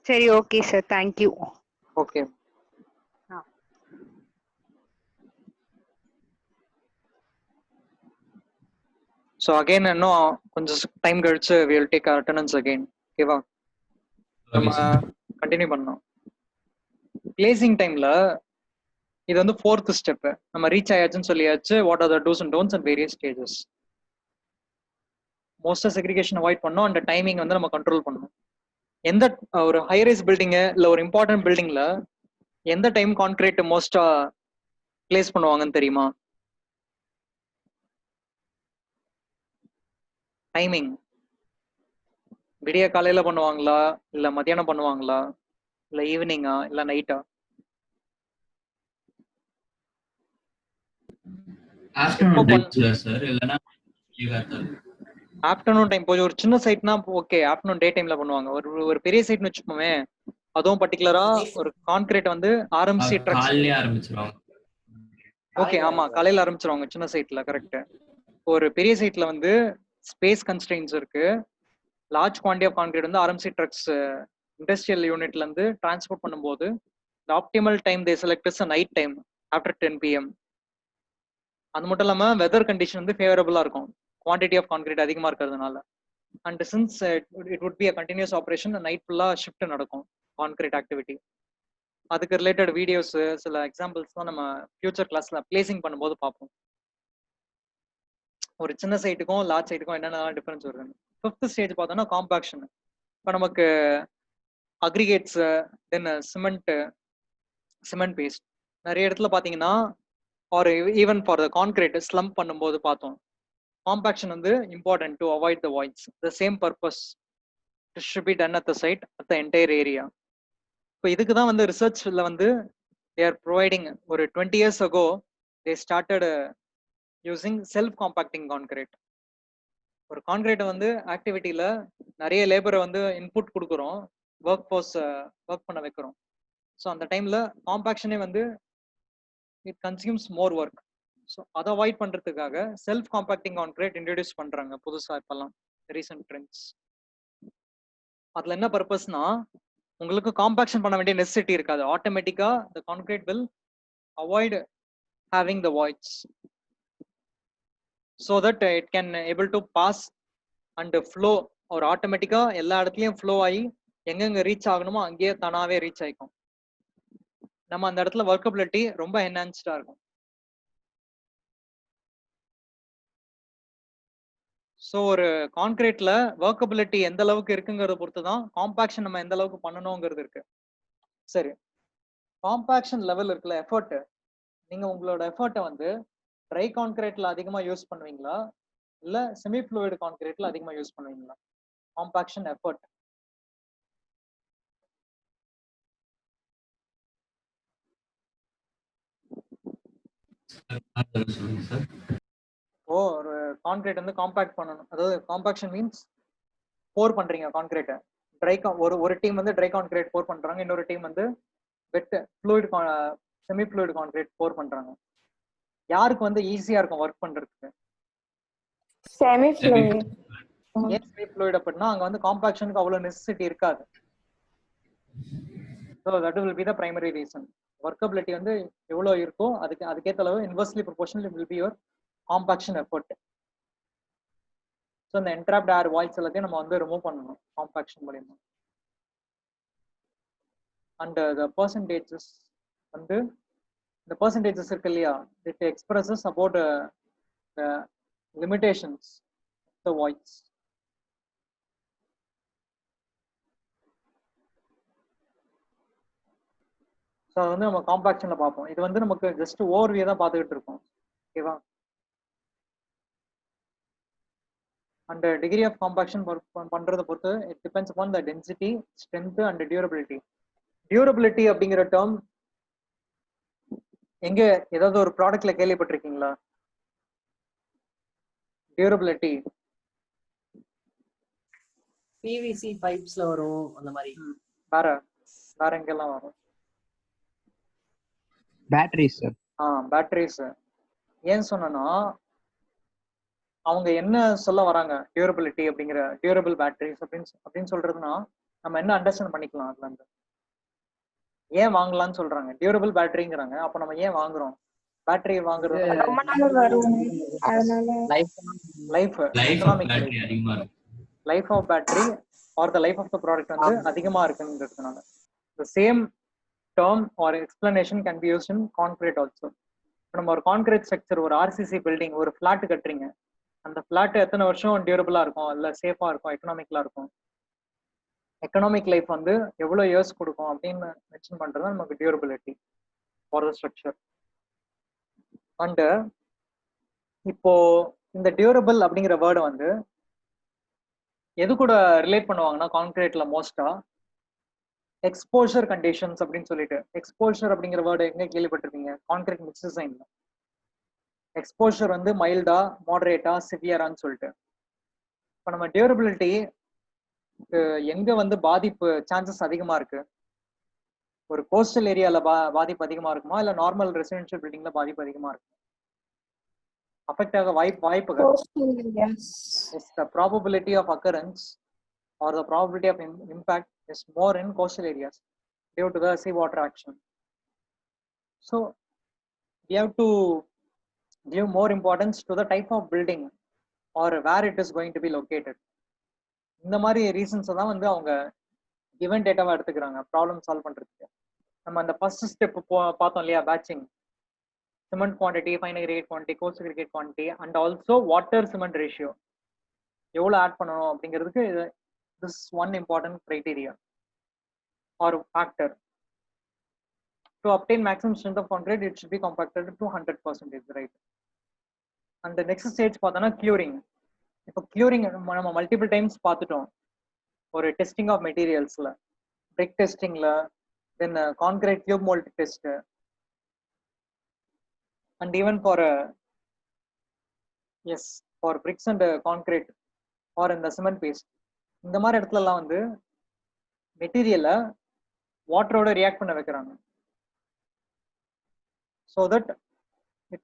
சரி okay sir thank you. Okay so again இன்னும் கொஞ்சம் டைம் கழிச்சு we will take our attendance again. ஓகேவா நம்ம கண்டினியூ பண்ணோம். பிளேசிங் டைம்ல இது வந்து 4th ஸ்டெப். நம்ம ரீச் ஆயாச்சுன்னு சொல்லியாச்சு. What are the dos and don'ts and various stages. மோஸ்டா செக்ரிகேஷன் அவாய்ட் பண்ணோம். அந்த டைமிங் வந்து நம்ம கண்ட்ரோல் பண்ணணும். எந்த ஒரு ஹைரைஸ் பில்டிங்கு இல்லை ஒரு இம்பார்ட்டன்ட் பில்டிங்ல எந்த டைம் கான்கிரீட் மோஸ்டா பிளேஸ் பண்ணுவாங்கன்னு தெரியுமா? டைமிங் விடிய காலையில பண்ணுவாங்களா இல்ல மத்தியானம் பண்ணுவாங்களா இல்ல ஈவினிங்கா இல்ல நைட்டா? ஆஃப்டர்நூன் டைம்ல சார் இல்லனா ஆஃப்டர்நூன் டைம் போய் ஒரு சின்ன சைட்னா ஓகே ஆஃப்டர்நூன் டே டைம்ல பண்ணுவாங்க. ஒரு பெரிய சைட்னு வச்சுப்போமே அதுவும் பர்டிகுலரா ஒரு கான்கிரீட் வந்து ஆர்எம்சி ட்ரக்ஸ் காலையிலே ஆரம்பிச்சிருவாங்க. ஓகே ஆமா காலையில ஆரம்பிச்சிருவாங்க சின்ன சைட்ல. கரெக்ட். ஒரு பெரிய சைட்ல வந்து ஸ்பேஸ் கன்ஸ்ட்ரெயின்ஸ் இருக்கு. லார்ஜ் குவான்டிட்டி ஆஃப் கான்கிரீட் வந்து ஆர்எம்சி ட்ரக்ஸ் இண்டஸ்ட்ரியல் யூனிட்ல இருந்து டிரான்ஸ்போர்ட் பண்ணும்போது the optimal time they select is a night time after 10 PM. அது மட்டும் இல்லாம வெதர் கண்டிஷன் வந்து ஃபேவரபிளா இருக்கும் குவான்டிட்டி ஆஃப் கான்கிரீட் அதிகமா இருக்கிறதுனால. And since it would be a continuous operation night ஃபுல்லா ஷிஃப்ட் நடக்கும் கான்கிரீட் ஆக்டிவிட்டி. அதுக்கு ரிலேட்டட் வீடியோஸ் சில எக்ஸாம்பிள்ஸ் தான் நம்ம ஃபியூச்சர் கிளாஸ்ல பிளேசிங் பண்ணும்போது பார்ப்போம். ஒரு சின்ன சைட்டுக்கும் லார்ஜ் சைட்டுக்கும் என்னென்ன டிஃபரன்ஸ் வருது. 5th ஸ்டேஜ் பார்த்தோம்னா காம்பாக்ஷன். இப்போ நமக்கு அக்ரிகேட்ஸ் தென் சிமெண்ட் பேஸ்ட் நிறைய இடத்துல பார்த்தீங்கன்னா or even for the concrete slump பண்ணும்போது பார்த்தோம். காம்பாக்ஷன் வந்து important to avoid the voids. The same purpose should be done at the site at the entire area. இப்போ இதுக்கு தான் வந்து ரிசர்ச்ல வந்து தே ஆர் ப்ரொவைடிங் ஒரு 20 years ago they started using self compacting concrete. ஒரு கான்கிரீட்டை வந்து ஆக்டிவிட்டியில நிறைய லேபரை வந்து இன்புட் கொடுக்குறோம், ஒர்க் ஃபோர்ஸ் ஒர்க் பண்ண வைக்கிறோம். ஸோ அந்த டைம்ல காம்பாக்ஷனே வந்து it consumes more work. So அதை அவாய்ட் பண்றதுக்காக செல்ஃப் காம்பாக்டிங் கான்கிரீட் இன்ட்ரடியூஸ் பண்றாங்க புதுசா இப்பெல்லாம் ரீசெண்ட் ட்ரெண்ட்ஸ். அதுல என்ன பர்பஸ்னா உங்களுக்கு காம்பாக்ஷன் பண்ண வேண்டிய நெசசிட்டி இருக்காது. ஆட்டோமேட்டிக்கா the concrete will avoid having the voids so that it can able to pass and flow or ஆட்டோமேட்டிக்கா எல்லா இடத்துலயும் ஃப்ளோ ஆகி எங்கெங்க ரீச் ஆகணுமோ அங்கேயே தானாவே ரீச் ஆயிக்கும். நம்ம அந்த இடத்துல ஒர்க்கபிலிட்டி ரொம்ப என்ஹான்ஸ்டா இருக்கும். ஸோ ஒரு கான்கிரீட்ல ஒர்க்கபிலிட்டி எந்த அளவுக்கு இருக்குங்கிறத பொறுத்து தான் காம்பாக்ஷன் நம்ம எந்த அளவுக்கு பண்ணணுங்கிறது இருக்கு. சரி, காம்பாக்ஷன் லெவல் இருக்குல்ல, எஃபர்ட், நீங்க உங்களோட எஃபர்ட்டை வந்து ட்ரை கான்கிரீட்ல அதிகமா யூஸ் பண்ணுவீங்களா இல்ல செமி ஃப்ளூயிட் கான்கிரீட்ல அதிகமா யூஸ் பண்ணுவீங்களா? Compaction effort. சொல்லுங்க சார். ஓ, ஒரு கான்கிரீட் வந்து காம்பாக்ட் பண்ணணும், அதாவது காம்பாக்ஷன் மீன்ஸ் போர் பண்றீங்க கான்கிரீட். ஒரு டீம் வந்து ட்ரை கான்கிரீட் போர் பண்றாங்க, இன்னொரு டீம் வந்து வெட் ஃப்ளூயிட் செமி ஃப்ளூயிட் கான்கிரீட் போர் பண்றாங்க. யாருக்கு வந்து ஈஸியா இருக்கும் ஒர்க் பண்றதுக்கு? Semi fluid. ஏன் செமி ஃப்ளூயிட் அப்படின்னா அங்க வந்து காம்பாக்ஷனுக்கு அவ்வளவு நெசசிட்டி இருக்காது. So that will be the primary reason. Workability வந்து எவ்வளவு இருக்கோ அதுக்கேற்ற அளவு inversely proportional will be your compaction effort. So இந்த என்ட்ராப்ட் ஏர் வாய்ஸ் எல்லாத்தையும் நம்ம வந்து ரிமூவ் பண்ணணும் காம்பாக்ஷன் மூலியமா. அண்ட் த பர்சன்டேஜஸ் வந்து இந்த பர்சன்டேஜஸ் இருக்கு இல்லையா, it expresses about limitations the voice. So அது வந்து நம்ம காம்பாக்ஷன்ல பார்ப்போம். இது வந்து நமக்கு ஜஸ்ட் ஓவர்வியூ தான் பார்த்துக்கிட்டு இருக்கோம். ஓகேவா? அண்ட் டிகிரி ஆஃப் காம்பாக்ஷன் பண்றதை பொறுத்து it depends upon the density, strength and durability. Durability அப்படிங்கிற டேர்ம் எங்க ஏதாவது ஒரு ப்ராடக்ட்ல கேள்விப்பட்டிருக்கீங்களா? டியூரபிலிட்டி பிவிசி பைப்ஸ்ல வரும் அந்த மாதிரி. வேற வேற எங்கெல்லாம் வரும்? Batteries sir. பேட்டரிஸ். ஏன் சொன்னா அவங்க என்ன சொல்ல வராங்க டியூரபிலிட்டி அப்படிங்கிற டியூரபிள் பேட்டரிஸ் அப்படின்னு சொல்றதுன்னா நம்ம என்ன அண்டர்ஸ்டாண்ட் பண்ணிக்கலாம் அதுல இருந்து. ஏன் வாங்கலாம்னு சொல்றாங்க? டியூரபிள் பேட்டரிங்கிறாங்க, அப்ப நம்ம ஏன் வாங்குறோம்? பேட்டரி வாங்குறது ரொம்ப நாள் வரும், அதனால லைஃப் பேட்டரி அதிகமா இருக்கு. Life of battery or the life of the product வந்து அதிகமா இருக்குங்கிறதுனால. the same term or explanation can be used in concrete also. நம்ம ஒரு கான்கிரீட் ஸ்ட்ரக்சர், ஒரு ஆர்சிசி பில்டிங், ஒரு ஃபிளாட் கட்டுறீங்க, அந்த ஃபிளாட் எத்தனை வருஷம் டியூரபிளா இருக்கும், இல்ல சேஃபா இருக்கும், எக்கனாமிக்கலா இருக்கும், எக்கனாமிக் லைஃப் வந்து எவ்வளவு இயர்ஸ் கொடுக்கும் அப்படின்னு மென்ஷன் பண்றது நமக்கு durability for the structure. And இப்போ இந்த டியூரபிள் அப்படிங்கிற வேர்டு வந்து எது கூட ரிலேட் பண்ணுவாங்கன்னா கான்கிரீட்ல மோஸ்டா எக்ஸ்போஷர் கண்டிஷன்ஸ் அப்படின்னு சொல்லிட்டு. எக்ஸ்போஷர் அப்படிங்கிற வேர்டு எங்க கேள்விப்பட்டிருக்கீங்க? கான்கிரீட் மிக்ஸ் டிசைன்ல எக்ஸ்போஷர் வந்து மைல்டா, மாடரேட்டா, சிவியரான்னு சொல்லிட்டு. இப்போ நம்ம டியூரபிலிட்டி எங்க வந்து பாதிப்பு சான்சஸ் அதிகமா இருக்கு? ஒரு கோஸ்டல் ஏரியால பாதிப்பு அதிகமா இருக்குமா, இல்ல நார்மல் ரெசிடென்ஷியல் பில்டிங்ல பாதிப்பு அதிகமா இருக்கு? அஃபெக்ட் ஆக வாய்ப்புகள். The probability of occurrence or the probability of impact is more in coastal areas due to the seawater action. So we have to give more importance to the type of building or where it is going to be located. இந்த மாதிரி reasons தான் வந்து அவங்க given டேட்டாவா எடுத்துக்கிறாங்க problem solve பண்றதுக்கு. நம்ம அந்த first step பார்த்தோம் இல்லையா, batching, cement quantity, fine aggregate quantity, கோஸ்ட் aggregate quantity and also water cement ratio எவ்வளோ ஆட் பண்ணணும் அப்படிங்கிறதுக்கு this one important criteria or factor. To obtain maximum strength of concrete it should be compacted to 100%, right? and the next stage பார்த்தோம்னா curing. இப்போ curing நம்ம multiple times பார்த்துட்டோம். ஒரு testing of மெட்டீரியல்ஸ்ல, brick டெஸ்டிங்ல, then concrete cube mould test, and even for for bricks and concrete or in the cement paste, இந்த மாதிரி இடத்துலலாம் வந்து மெட்டீரியலை வாட்டரோட ரியாக்ட் பண்ண வைக்கிறாங்க. so that it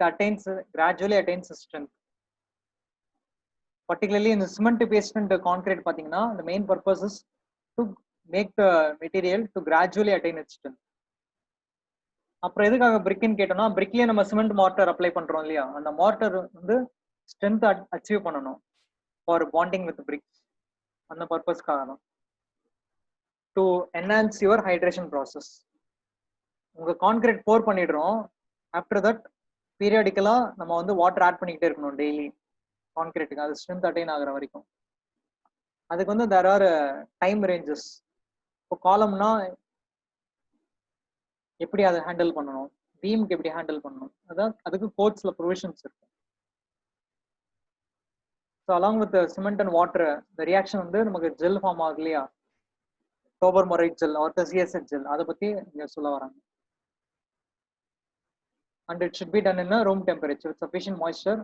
gradually attains strength. particularly in the cement paste and concrete பாத்தீங்கன்னா the main purpose is to make the material to gradually attain its strength. அப்புறம் எதுக்காக பிரிக்னு கேட்டோம்னா, பிரிக்லயே நம்ம சிமெண்ட் மார்ட்டர் அப்ளை பண்றோம் இல்லையா, அந்த மார்ட்டர் வந்து ஸ்ட்ரென்த் அச்சீவ் பண்ணணும் ஃபார் பாண்டிங் வித் பிரிக்ஸ். அந்த பர்பஸ்க்காக தான். To enhance your hydration process. உங்க கான்கிரீட் போர் பண்ணிடுறோம், ஆஃப்டர் தட் பீரியாடிக்கலா நம்ம வந்து வாட்டர் ஆட் பண்ணிக்கிட்டே இருக்கணும் டெய்லி. கான்கிரீட்டுக்கு அது ஸ்ட்ரென்த் அட்டைன் ஆகுற வரைக்கும். அதுக்கு வந்து there are டைம் ரேஞ்சஸ். இப்போ காலம்னா எப்படி அதை ஹேண்டில் பண்ணணும், பீமுக்கு எப்படி ஹேண்டில் பண்ணணும், அதான் அதுக்கு கோட்ஸ்ல ப்ரொவிஷன்ஸ் இருக்கு. So along with cement and water இந்த ரியாக்ஷன் வந்து நமக்கு ஜெல் ஃபார்ம் ஆகுது இல்லையா, டோபர்மரைட் ஜெல் ஆர் சிஎஸ்எச் ஜெல், அதை பத்தி இங்க சொல்ல வராங்க. And it should be done in a room temperature with sufficient moisture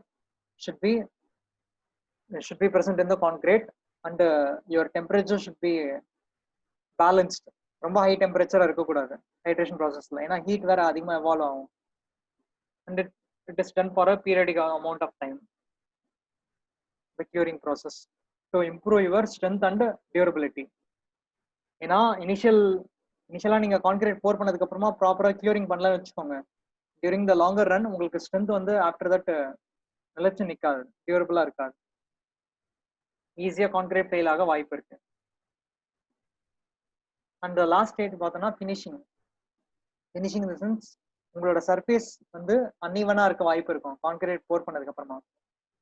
should be present in the concrete, and your temperature should be balanced. ரொம்ப ஹை டெம்பரேச்சரா இருக்கக்கூடாது ஹைட்ரேஷன் ப்ராசஸ்ல, ஏன்னா ஹீட் வேற அதிகமா எவால்வ் ஆகும். And it is done for a periodic amount of time, the curing process, to improve your strength and durability. ஏன்னா இனிஷியலா நீங்க கான்கிரீட் போர் பண்ணதுக்கு அப்புறமா ப்ராப்பரா கியூரிங் பண்ணலன்னு வச்சுக்கோங்க, டியூரிங் த லாங்கர் ரன் உங்களுக்கு ஸ்ட்ரென்த் வந்து ஆஃப்டர் தட் நிலைச்சு நிற்காது, டியூரபிளா இருக்காது, ஈஸியா கான்கிரீட் ஃபெயில் ஆக வாய்ப்பு இருக்கு. அண்ட் லாஸ்ட் ஸ்டேஜ் பார்த்தோம்னா ஃபினிஷிங் இன் தி சென்ஸ் உங்களோட சர்ஃபேஸ் வந்து அன்ஈவனா இருக்க வாய்ப்பு இருக்கும் கான்கிரீட் போர் பண்ணதுக்கு அப்புறமா.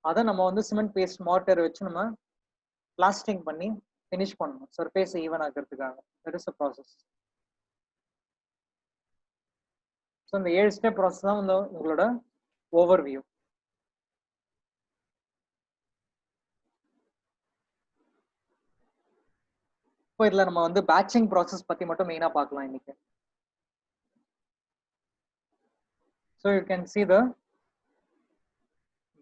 அதை நம்ம வந்து சிமெண்ட் பேஸ்ட் மார்ட்டர் வச்சு நம்ம பிளாஸ்டிங் பண்ணி ஃபினிஷ் பண்ணணும் சர்ஃபேஸ் ஈவன் ஆகிறதுக்காக. That is the process. So இந்த 7 ஸ்டெப் ப்ராசஸ் தான் வந்து உங்களோட ஓவர் வியூ. இப்போ இதுல நம்ம வந்து பேட்சிங் ப்ராசஸ் பத்தி மட்டும் மெயினா பார்க்கலாம் இன்னைக்கு. So you can see the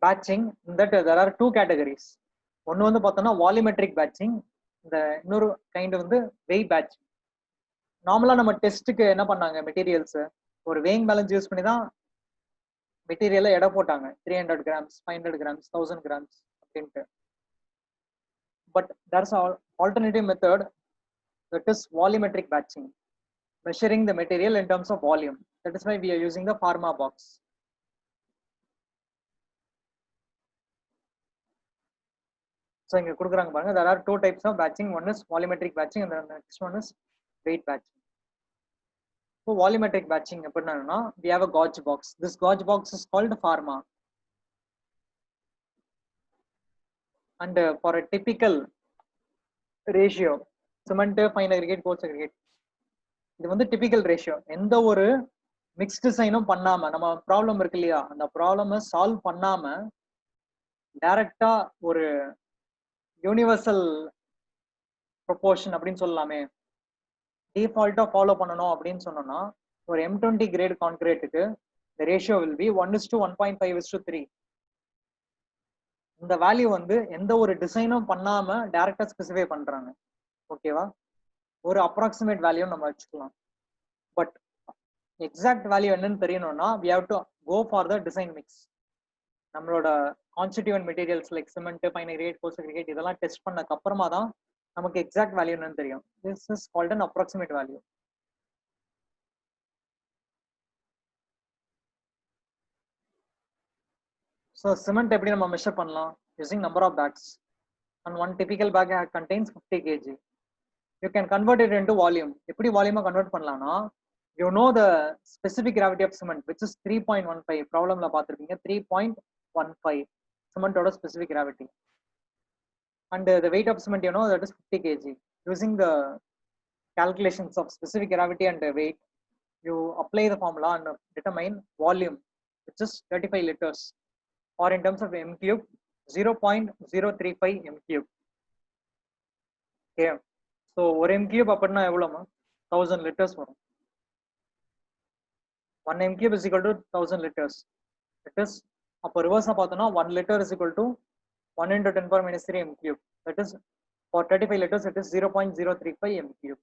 batching in that there are 2 categories. ஒன்னு வந்து பார்த்தோம்னா வால்யூமெட்ரிக் பேட்சிங், இந்த இன்னொரு கைண்ட் வந்து வெயிட் பேட்சிங். நார்மலா நம்ம டெஸ்ட்டுக்கு என்ன பண்ணாங்க, மெட்டீரியல்ஸ் ஒரு வேயிங் பேலன்ஸ் யூஸ் பண்ணி தான் மெட்டீரியலை எடை போட்டாங்க, 300 கிராம்ஸ் 500 கிராம்ஸ் 1000 கிராம்ஸ் அப்படின்ட்டு. But there's an alternative method, that is volumetric batching, measuring the material in terms of volume. That is why we are using the pharma box. So இங்க கொடுக்குறாங்க பாருங்க, there are 2 types of batching. One is volumetric batching and the next one is weight batching. So volumetric batching எப்படின்னா, we have a gauge box. This gauge box is called pharma. And for a typical ratio, cement fine aggregate coarse aggregate, இது வந்து typical ratio. எந்த ஒரு mix டிசைனும் பண்ணாம, நம்ம problem இருக்கு இல்லையா, அந்த ப்ராப்ளமை சால்வ் பண்ணாம டைரக்டா ஒரு யூனிவர்சல் ப்ரொபோர்ஷன் அப்படின்னு சொல்லலாமே, டிஃபால்ட்டா ஃபாலோ பண்ணணும் அப்படின்னு சொன்னோம்னா, ஒரு M20 கிரேட் கான்கிரீட்டுக்கு the ratio will be 1:1.5:3. இந்த வேல்யூ வந்து எந்த ஒரு டிசைனும் பண்ணாம டைரக்டா ஸ்பெசிஃபை பண்றாங்க. ஓகேவா, ஒரு அப்ராக்சிமேட் வேல்யூ நம்ம வச்சுக்கலாம். பட் எக்ஸாக்ட் வேல்யூ என்னன்னு தெரியணும்னா we have to go for the design mix. நம்மளோட constituent materials like cement, fine aggregate, course aggregate இதெல்லாம் டெஸ்ட் பண்ணதுக்கு அப்புறமா தான் நமக்கு எக்ஸாக்ட் வேல்யூ என்னன்னு தெரியும். This is called an approximate value. So cement எப்படி நம்ம மெஷர் பண்ணலாம், using number of bags, and one typical bag contains 50 kg. You can convert it into volume. எப்படி வால்யூமா கன்வெர்ட் பண்ணலாம்னா, you know the specific gravity of cement which is 3.15. ப்ராப்ளம்ல பார்த்திருப்பீங்க 3.15 சிமெண்டோட specific gravity, and the weight of cement you know that is 50 kg. Using the calculations of specific gravity and weight, you apply the formula and determine volume which is 35 liters, or in terms of m cube 0.035 m cube. Okay, so ஒரு m cube அப்படின்னா எவ்வளவுமா, 1000 liters வரும். 1 m cube is equal to 1000 liters. It is அப்போ ரிவர்ஸா பார்த்தோம்னா 1 liter is equal to 1 into 10⁻³ m cube. That is for 35 liters it is 0.035 m cube.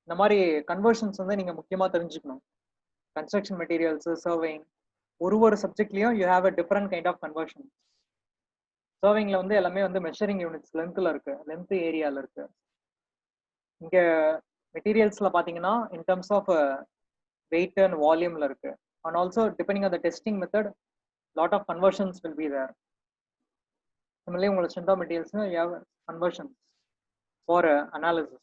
இந்த மாதிரி conversions வந்து நீங்க முக்கியமா தெரிஞ்சுக்கணும். கன்ஸ்ட்ரக்ஷன் மெட்டீரியல்ஸ், சர்வேயிங், ஒரு சப்ஜெக்ட்லயும் you have a different kind of conversion. சர்விங்ல வந்து எல்லாமே வந்து மெஷரிங் யூனிட்ஸ் லென்த்ல இருக்கு, லென்த் ஏரியால இருக்கு. இங்க மெட்டீரியல்ஸ்ல பாத்தீங்கன்னா in terms of weight and வால்யூம்ல இருக்கு. And also depending on the testing method lot of conversions will be there. Similarly உங்களோட strength of materials you have conversions for analysis.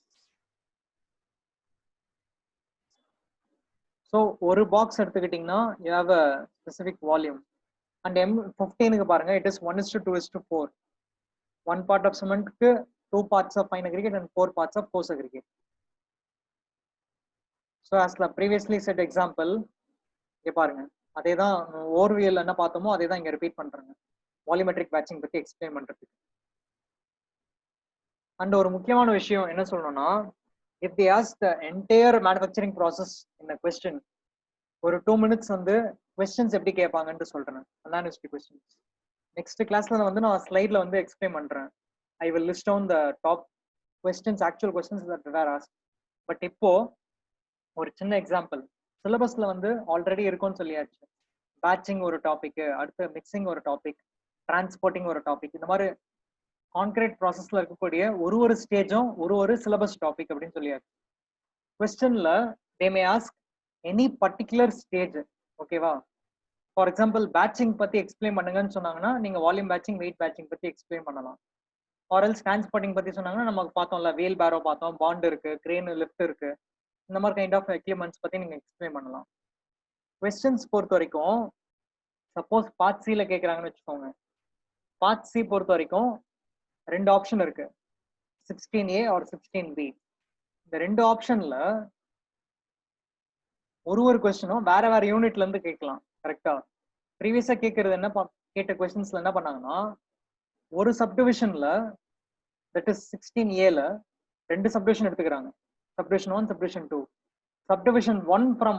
So ஒரு பாக்ஸ் எடுத்துக்கிட்டிங்கன்னா you have a specific volume. And M15க்கு பாருங்க it is 1:2:4. 1 part of cement-க்கு 2 parts of fine aggregate and 4 parts of coarse aggregate. So as the previously said example, இங்க பாருங்க அதே தான் ஓர்வியல் என்ன பார்த்தோமோ அதே தான் இங்க ரிப்பீட் பண்றாங்க வால்யூமெட்ரிக் பேட்சிங் பத்தி எக்ஸ்பிளைன் பண்றதுக்கு. அண்ட் ஒரு முக்கியமான விஷயம் என்ன சொல்லணும்னா, if they ask the entire manufacturing process in a question, ஒரு 2 minutes வந்து questions எப்படி கேட்பாங்கன்னு சொல்றேன், அனாலிசிட்டி questions. நெக்ஸ்ட் கிளாஸ்ல வந்து நான் ஸ்லைட்ல வந்து எக்ஸ்பிளைன் பண்றேன். I will list down the top questions, actual questions that were asked. But இப்போ ஒரு சின்ன எக்ஸாம்பிள், சிலபஸ்ல வந்து ஆல்ரெடி இருக்கும்னு சொல்லியாச்சு. பேட்சிங் ஒரு டாபிக், அடுத்து மிக்சிங் ஒரு டாபிக், டிரான்ஸ்போர்ட்டிங் ஒரு டாபிக், இந்த மாதிரி கான்கிரீட் ப்ராசஸ்ல இருக்கக்கூடிய ஒரு ஸ்டேஜும் ஒரு சிலபஸ் டாபிக் அப்படின்னு சொல்லியாச்சு. கொஸ்டின்ல they may ask any particular stage. ஓகேவா? ஃபார் எக்ஸாம்பிள் பேட்சிங் பத்தி எக்ஸ்பிளைன் பண்ணுங்கன்னு சொன்னாங்கன்னா நீங்க வால்யூம் பேட்சிங், வெயிட் பேட்சிங் பத்தி எக்ஸ்பிளைன் பண்ணலாம். ஆர்எல்ஸ் டிரான்ஸ்போர்ட்டிங் பத்தி சொன்னாங்கன்னா நமக்கு பார்த்தோம்ல, வீல் பேரோ பார்த்தோம், பாண்ட் இருக்கு, கிரேன், லிஃப்ட் இருக்கு, இந்த மாதிரி கைண்ட் ஆஃப் எக்யூப்மெண்ட்ஸ் பத்தி நீங்க எக்ஸ்பிளைன் பண்ணலாம். கொஸ்டின்ஸ் பொறுத்த வரைக்கும் சப்போஸ் பார்ட் சில கேட்கறாங்கன்னு வச்சுக்கோங்க. பார்ட் சி பொறுத்த வரைக்கும் 2 ஆப்ஷன் இருக்கு, 16A or 16B. இந்த 2 ஆப்ஷன்ல ஒரு கொஸ்டினும் வேற யூனிட்ல இருந்து கேட்கலாம். கரெக்டா? ப்ரீவியஸா கேட்கறது என்ன கேட்ட கொஸ்டின்ஸ்ல என்ன பண்ணாங்கன்னா, ஒரு சப்டிவிஷன்ல தட் இஸ் 16Aல 2 சப்டிவிஷன் எடுத்துக்கிறாங்க, சப்டிவிஷன் 1, சப்டிவிஷன் 2. சப்டிவிஷன் 1 ஃப்ரம்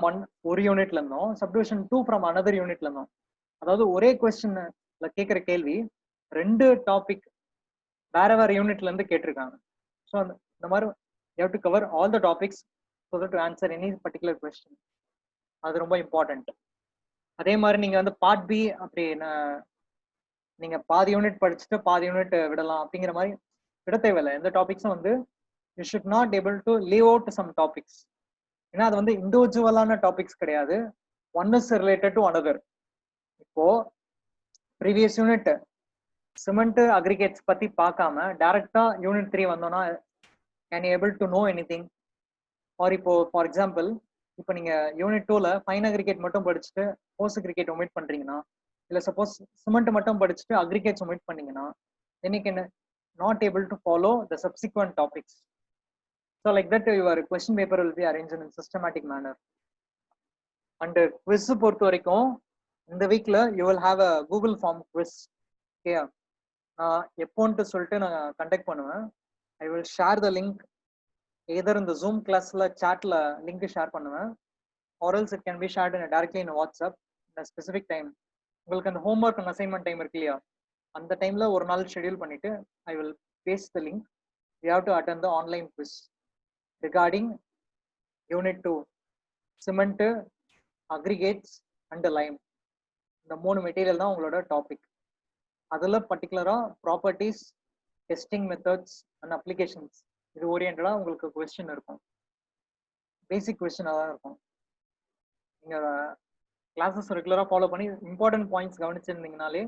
ஒரு யூனிட்ல இருந்தோம், சப்டிவிஷன் 2 ஃப்ரம் another யூனிட்ல இருந்தோம். அதாவது ஒரே கொஸ்டின்ல கேட்கிற கேள்வி 2 டாபிக் வேற யூனிட்ல இருந்து கேட்டிருக்காங்க. ஸோ இந்த மாதிரி you have to cover all the topics so that to answer any particular question. அது ரொம்ப இம்பார்ட்டன்ட். அதே மாதிரி நீங்க வந்து பார்ட் பி அப்படி நீங்க பாதி யூனிட் படிச்சுட்டு பாதி யூனிட் விடலாம் அப்படிங்கிற மாதிரி விட தேவையில்லை. எந்த டாபிக்ஸும் வந்து you should not able to leave out some topics. ஏன்னா அது வந்து இண்டிவிஜுவலான டாபிக்ஸ் கிடையாது, one is related to another. இப்போ ப்ரீவியஸ் யூனிட் சிமெண்ட் அக்ரிகேட்ஸ் பத்தி பார்க்காம டைரக்டா யூனிட் 3 வந்தோம்னா can you able to know anything? Or இப்போ ஃபார் எக்ஸாம்பிள் இப்போ நீங்க யூனிட் 2ல ஃபைன் அக்ரிகேட் மட்டும் படிச்சுட்டு கோர்ஸ் அக்ரிகேட் ஒமிட் பண்றீங்கன்னா, இல்ல சப்போஸ் சிமெண்ட் மட்டும் படிச்சுட்டு அக்ரிகேட்ஸ் ஒமிட் பண்ணீங்கன்னா, then you can not able to follow the subsequent topics. So like that your question paper will be arranged in a systematic manner. And quiz பொறுத்த வரைக்கும் இந்த வீக்ல you will have a Google form quiz. Okay, நான் எப்போன்ட்டு சொல்லிட்டு நான் conduct பண்ணுவேன். I will share the link either in the Zoom classல chatல link share பண்ணுவேன், or else it can be shared directly in WhatsApp in a specific time. உங்களுக்கு அந்த homework and assignment time இருக்கு இல்லையா, அந்த டைம்ல ஒரு நாள் ஷெட்யூல் பண்ணிட்டு I will paste the link. You have to attend the online quiz regarding Unit 2 cement, aggregates and lime. இந்த 3 மெட்டீரியல் தான் உங்களோட டாபிக். அதுல பர்டிகுலரா properties, testing methods and applications இது ஓரியன்டா உங்களுக்கு கொஸ்டின் இருக்கும். பேசிக் கொஸ்டினாக தான் இருக்கும். நீங்க கிளாஸஸ் ரெகுலரா ஃபாலோ பண்ணி இம்பார்ட்டன்ட் பாயிண்ட்ஸ் கவனிச்சிருந்தீங்கனாலே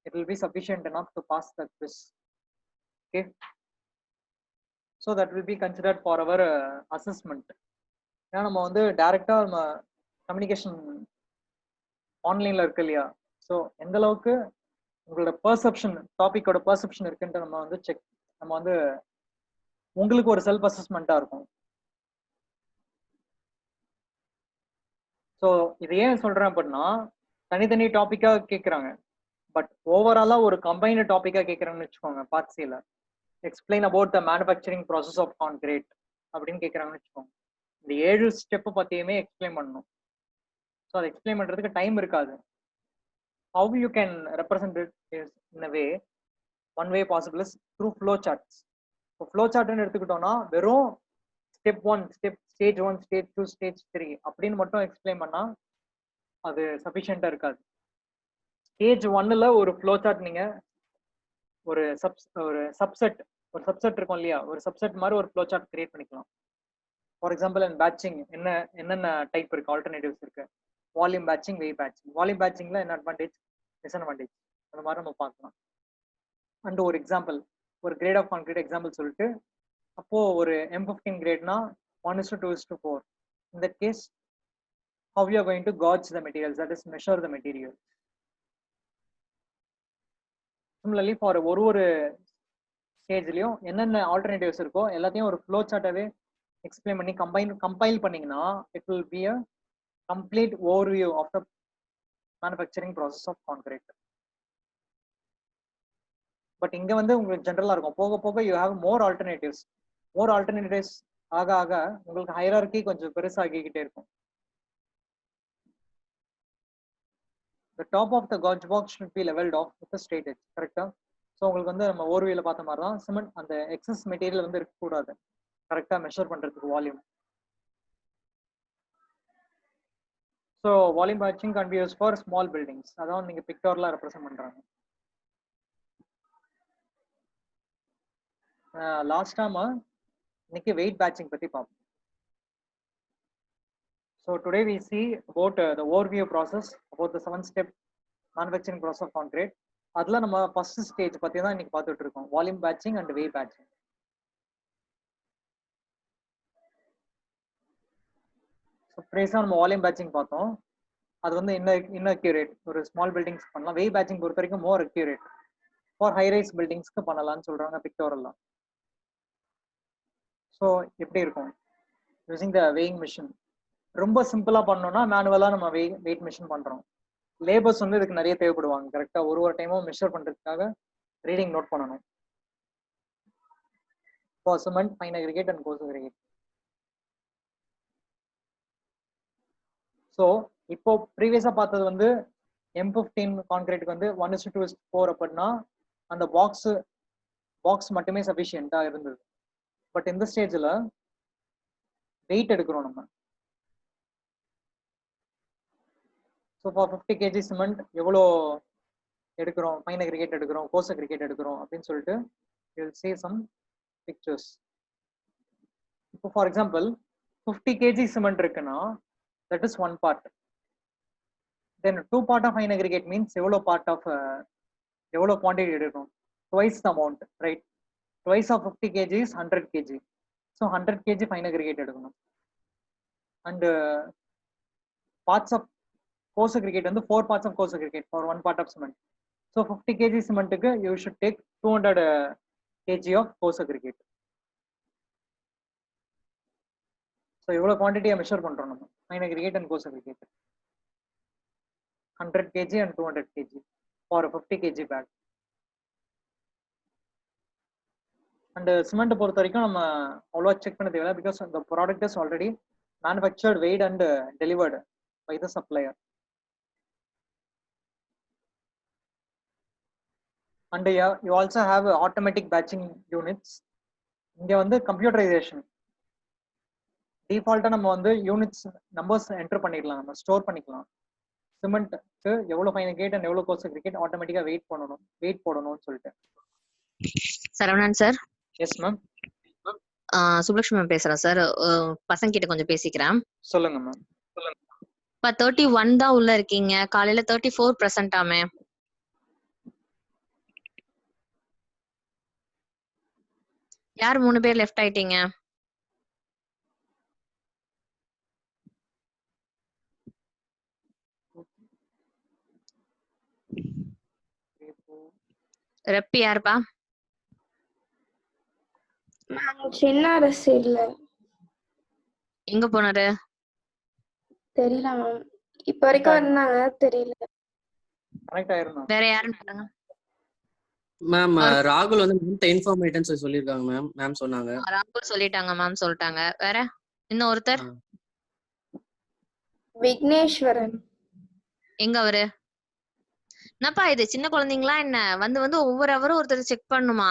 it will be sufficient enough to pass that quiz. Okay, so that will be considered for our assessment. ஏன்னா நம்ம வந்து டைரக்டா நம்ம கம்யூனிகேஷன் ஆன்லைன்ல இருக்கு இல்லையா, ஸோ எந்த அளவுக்கு உங்களோட பெர்செப்ஷன், டாபிக்கோட பெர்செப்ஷன் இருக்குன்ட்டு நம்ம வந்து நம்ம வந்து உங்களுக்கு ஒரு செல்ஃப் அசஸ்மெண்டா இருக்கும். ஸோ இது ஏன் சொல்றேன் அப்படின்னா, தனித்தனி டாபிக்கா கேட்குறாங்க, பட் ஓவராலா ஒரு கம்பைன்டு டாபிக்கா கேட்குறாங்கன்னு வச்சுக்கோங்க. பார்ட் சில explain about the manufacturing process of concrete அப்படின்னு கேட்குறாங்கன்னு வச்சுக்கோங்க. இந்த 7 ஸ்டெப் பத்தியுமே எக்ஸ்பிளைன் பண்ணணும். ஸோ அதை எக்ஸ்பிளைன் பண்றதுக்கு டைம் இருக்காது. How you can represent it is in a way, one way possible is through flow charts. இப்போ ஃப்ளோ சார்ட்னு எடுத்துக்கிட்டோம்னா வெறும் ஸ்டெப் 1, ஸ்டேஜ் 1, ஸ்டேஜ் 2, ஸ்டேஜ் 3 அப்படின்னு மட்டும் எக்ஸ்பிளைன் பண்ணா அது சஃபிஷியண்டா இருக்காது. ஸ்டேஜ் 1ல ஒரு ஃப்ளோ சார்ட் நீங்க ஒரு சப்செட் இருக்கும் இல்லையா, ஒரு சப்செட் மாதிரி ஒரு ஃப்ளோ சார்ட் கிரியேட் பண்ணிக்கலாம். ஃபார் எக்ஸாம்பிள் அண்ட் பேட்சிங் என்னென்ன டைப் இருக்கு, ஆல்டர்னேட்டிவ்ஸ் இருக்கு, volume batching, weight batching. Volume பேட்சிங்ல என்ன அட்வான்டேஜ், டிஸ்அட்வான்டேஜ், அந்த மாதிரி நம்ம பார்க்கலாம். அண்ட் ஒரு எக்ஸாம்பிள், ஒரு கிரேட் ஆஃப் கான்கிரீட் எக்ஸாம்பிள் சொல்லிட்டு, அப்போ ஒரு M15 கிரேட்னா 1:2:4. In that case, how you are going to gauge the materials, that is measure the material. Similarly for ஒரு ஸ்டேஜ்லயும் என்னென்ன ஆல்டர்னேட்டிவ்ஸ் இருக்கோ எல்லாத்தையும் ஒரு ஃப்ளோ சார்ட்டாவே எக்ஸ்பிளைன் பண்ணி கம்பைல் பண்ணீங்கன்னா it will be a complete overview of the manufacturing process of concrete. But இங்க வந்து உங்களுக்கு ஜென்ரலா இருக்கும், போக போக யூ ஹேவ் மோர் ஆல்டர்னேட்டிவ்ஸ் ஆக ஆக உங்களுக்கு ஹைரார்கி கொஞ்சம் பெருசாகிக்கிட்டே இருக்கும். The top of the gauge box should be leveled off with a straight edge. கரெக்டா? ஸோ உங்களுக்கு வந்து நம்ம ஓர்வியில் பார்த்த மாதிரி தான் சிமெண்ட் அந்த எக்ஸஸ் மெட்டீரியல் வந்து இருக்கக்கூடாது, கரெக்டாக மெஷர் பண்ணுறதுக்கு volume. So volume patching can be use for small buildings, அதான் நீங்கள் பிக்டோரில் ரெப்ரசென்ட் பண்ணுறாங்க. லாஸ்ட் டைம் இன்னைக்கு வெயிட் பேட்சிங் பற்றி பார்ப்போம். So today we see about the overview process about the 7-step manufacturing process of concrete. அதில் நம்ம first stage பற்றி தான் இன்னைக்கு பார்த்துட்டு இருக்கோம், volume batching and weight batching. So ப்ரீஸாக நம்ம வால்யூம் பேட்சிங் பார்த்தோம், அது வந்து இன்னும் அக்யூரேட் ஒரு ஸ்மால் பில்டிங்ஸ் பண்ணலாம். வெயிட் பேட்சிங் பொறுத்த வரைக்கும் மோர் அக்யூரேட் ஃபார் ஹைரைஸ் பில்டிங்ஸ்க்கு பண்ணலாம்னு சொல்றாங்க பிக்டோரெல்லாம். ஸோ எப்படி இருக்கும் யூசிங் த வெயிங் மிஷின். ரொம்ப சிம்பிளா பண்ணோம்னா மேனுவலா நம்ம வெயிட் மிஷின் பண்றோம். லேபர்ஸ் வந்து இதுக்கு நிறைய தேவைப்படுவாங்க, கரெக்டா ஒரு டைமும் மெஷர் பண்றதுக்காக ரீடிங் நோட் பண்ணணும். For cement, fine aggregate and coarse aggregate. So இப்போ ப்ரீவியஸா பார்த்தது வந்து M15 கான்கிரீட்டுக்கு வந்து 1:2:4 அப்படின்னா அந்த பாக்ஸ் மட்டுமே சஃபிஷியண்டா இருந்தது. பட் இந்த ஸ்டேஜ்ல வெயிட் எடுக்கிறோம் நம்ம. ஸோ ஃபார் 50 kg சிமெண்ட் எவ்வளோ எடுக்கிறோம், ஃபைன் அக்ரிகேட் எடுக்கிறோம், கோர்ஸ் அக்ரிகேட் எடுக்கிறோம் அப்படின்னு சொல்லிட்டு you will see some pictures. இப்போ ஃபார் எக்ஸாம்பிள் 50 kg சிமெண்ட் இருக்குன்னா that is one part. Then 2 part of fine aggregate means எவ்வளோ பார்ட் ஆஃப் எவ்வளோ குவான்டிட்டி எடுக்கணும், twice the amount, right? Twice of 50 kg is 100 kg. So 100 kg fine aggregate எடுக்கணும். And parts of coarse aggregate வந்து 4 parts of coarse aggregate for 1 part of cement. So 50 kg சிமெண்ட்டுக்கு you should take 200 kg of coarse aggregate. So எவ்வளோ குவான்டிட்டியை measure பண்றோம் நம்ம fine aggregate and coarse aggregate. 100 kg and 200 kg for a 50 kg bag. And cement பொறுத்த வரைக்கும் நம்ம அவ்வளோ check பண்ண தேவையில்லை, because the product is already manufactured, weighed and delivered by the supplier. And you also have automatic batching units. இங்க வந்து computerisation டிஃபால்ட்டா நம்ம வந்து யூனிட்ஸ் நம்பர்ஸ் என்டர் பண்ணிடலாம், நம்ம ஸ்டோர் பண்ணிக்கலாம். சிமெண்ட்க்கு எவ்வளோ ஃபைன் அக்ரிகேட் அண்ட் எவ்வளோ கோர்ஸ் அக்ரிகேட் ஆட்டோமேட்டிக்கா வெயிட் போடணும்னு சொல்லிட்டு. Saravanan sir. Yes ma'am. Subbulakshmi ma'am பேசுறேன் சார். பசங்க கிட்ட கொஞ்சம் பேசிக்கிறேன். சொல்லுங்க மேம். இப்ப 31 தான் உள்ள இருக்கீங்க, காலையில 34 பிரசன்ட் ஆமே. யார் 3 பேர் லெஃப்ட் ஆயிட்டீங்க? ரெப்பி யாருப்பா? சின்ன அரசு இல்ல. எங்க போனாரு தெரியல மேம், இப்ப வரைக்கும் இருந்தாங்க தெரியல. கனெக்ட் ஆயிருந்தா. வேற யாருன்னு மேம் ராகுல் வந்து மேம் இன்ஃபார்மேட்டன்ஸ் சொல்லிருக்காங்க மேம் சொன்னாங்க. ராகுல் சொல்லிட்டாங்க மேம் சொல்லிட்டாங்க. வேற இன்னும் ஒருத்தர் விக்னேஸ்வரன். எங்க அவரு? என்னப்பா இது சின்ன குழந்தைங்களா என்ன? வந்து வந்து ஒவ்வொரு அவரும் ஒருத்தர் செக் பண்ணுமா?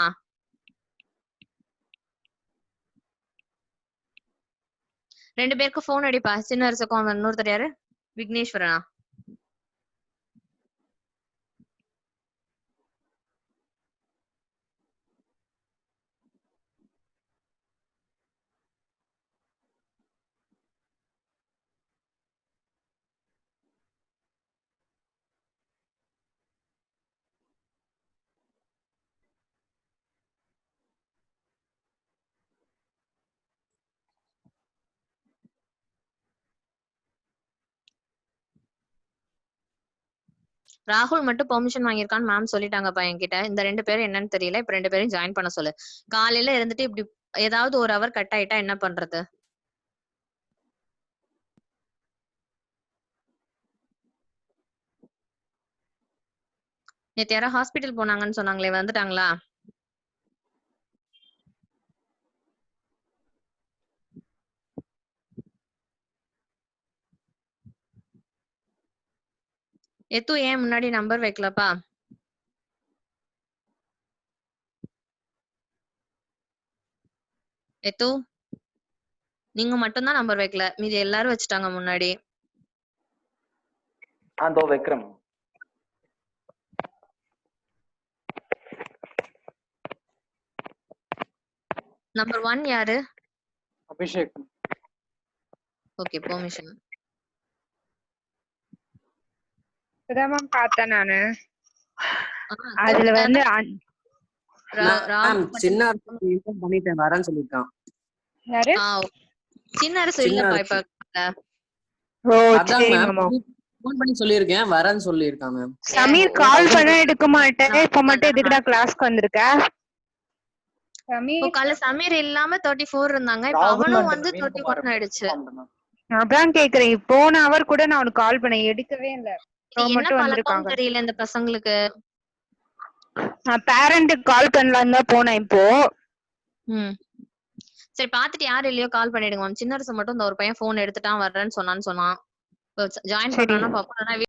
ரெண்டு பேருக்கு போன் அடிப்பா. சின்ன அரசுக்கும் இன்னொருத்தர் யாரு? விக்னேஸ்வரனா? ராகுல் மட்டும் பெர்மிஷன் வாங்கியிருக்கான்னு மேம் சொல்லிட்டாங்கப்பா என்கிட்ட. இந்த 2 பேரும் என்னன்னு தெரியல. இப்ப 2 பேரையும் ஜாயின் பண்ண சொல்லு. காலையில இருந்துட்டு இப்படி ஏதாவது ஒரு ஹவர் கட் ஆயிட்டா என்ன பண்றது? நேத்து யாரோ ஹாஸ்பிட்டல் போனாங்கன்னு சொன்னாங்களே, வந்துட்டாங்களா? எத்து ஏன் முன்னாடி நம்பர் வைக்கலப்பா? எத்து நீங்க மட்டும்தான் நம்பர் வைக்கல, மீதி எல்லாரும் வச்சுட்டாங்க முன்னாடி. அதோ வைக்கிறேன். நம்பர் 1 யாரு? அபிஷேக். Okay, permission. இப்பதான் மேம் பார்த்தேன் நானு. அதுல வந்து மேம் சின்ன இன்ஃபார்ம் பண்ணிட்டேன் வரேன்னு சொல்லிருக்கான். யாரு? சின்ன அரசு இல்லப்பா இப்ப. ஓ அதான் சரி மேம் மாமா. ஃபோன் பண்ணி சொல்லிருக்கேன் வரேன்னு சொல்லிருக்கான் மேம். சமீர் கால் பண்ண எடுக்க மாட்டேன். இப்ப மட்டும் எதுக்குடா கிளாஸ்க்கு வந்திருக்க? இப்போ காலைல சமீர் இல்லாம 34 இருந்தாங்க. இப்ப அவனும் வந்து 31 ஆயிடுச்சு. அதான் கேக்குறேன். போன அவர் கூட நான் அவனுக்கு கால் பண்ண எடுக்கவே இல்ல. இது என்ன பழக்கம் தெரியல இந்த பசங்களுக்கு. நான் பேரண்ட்டுக்கு கால் பண்ணலான்னு தான் போனேன் இப்போ. சரி பாத்துட்டு யாரு இல்லையோ கால் பண்ணிடுங்க மேம். சின்ன அரசு மட்டும் இந்த ஒரு பையன் போன் எடுத்துட்டான் வர்றேன்னு சொன்னான். ஜாயின் பண்றானா பாப்போம்.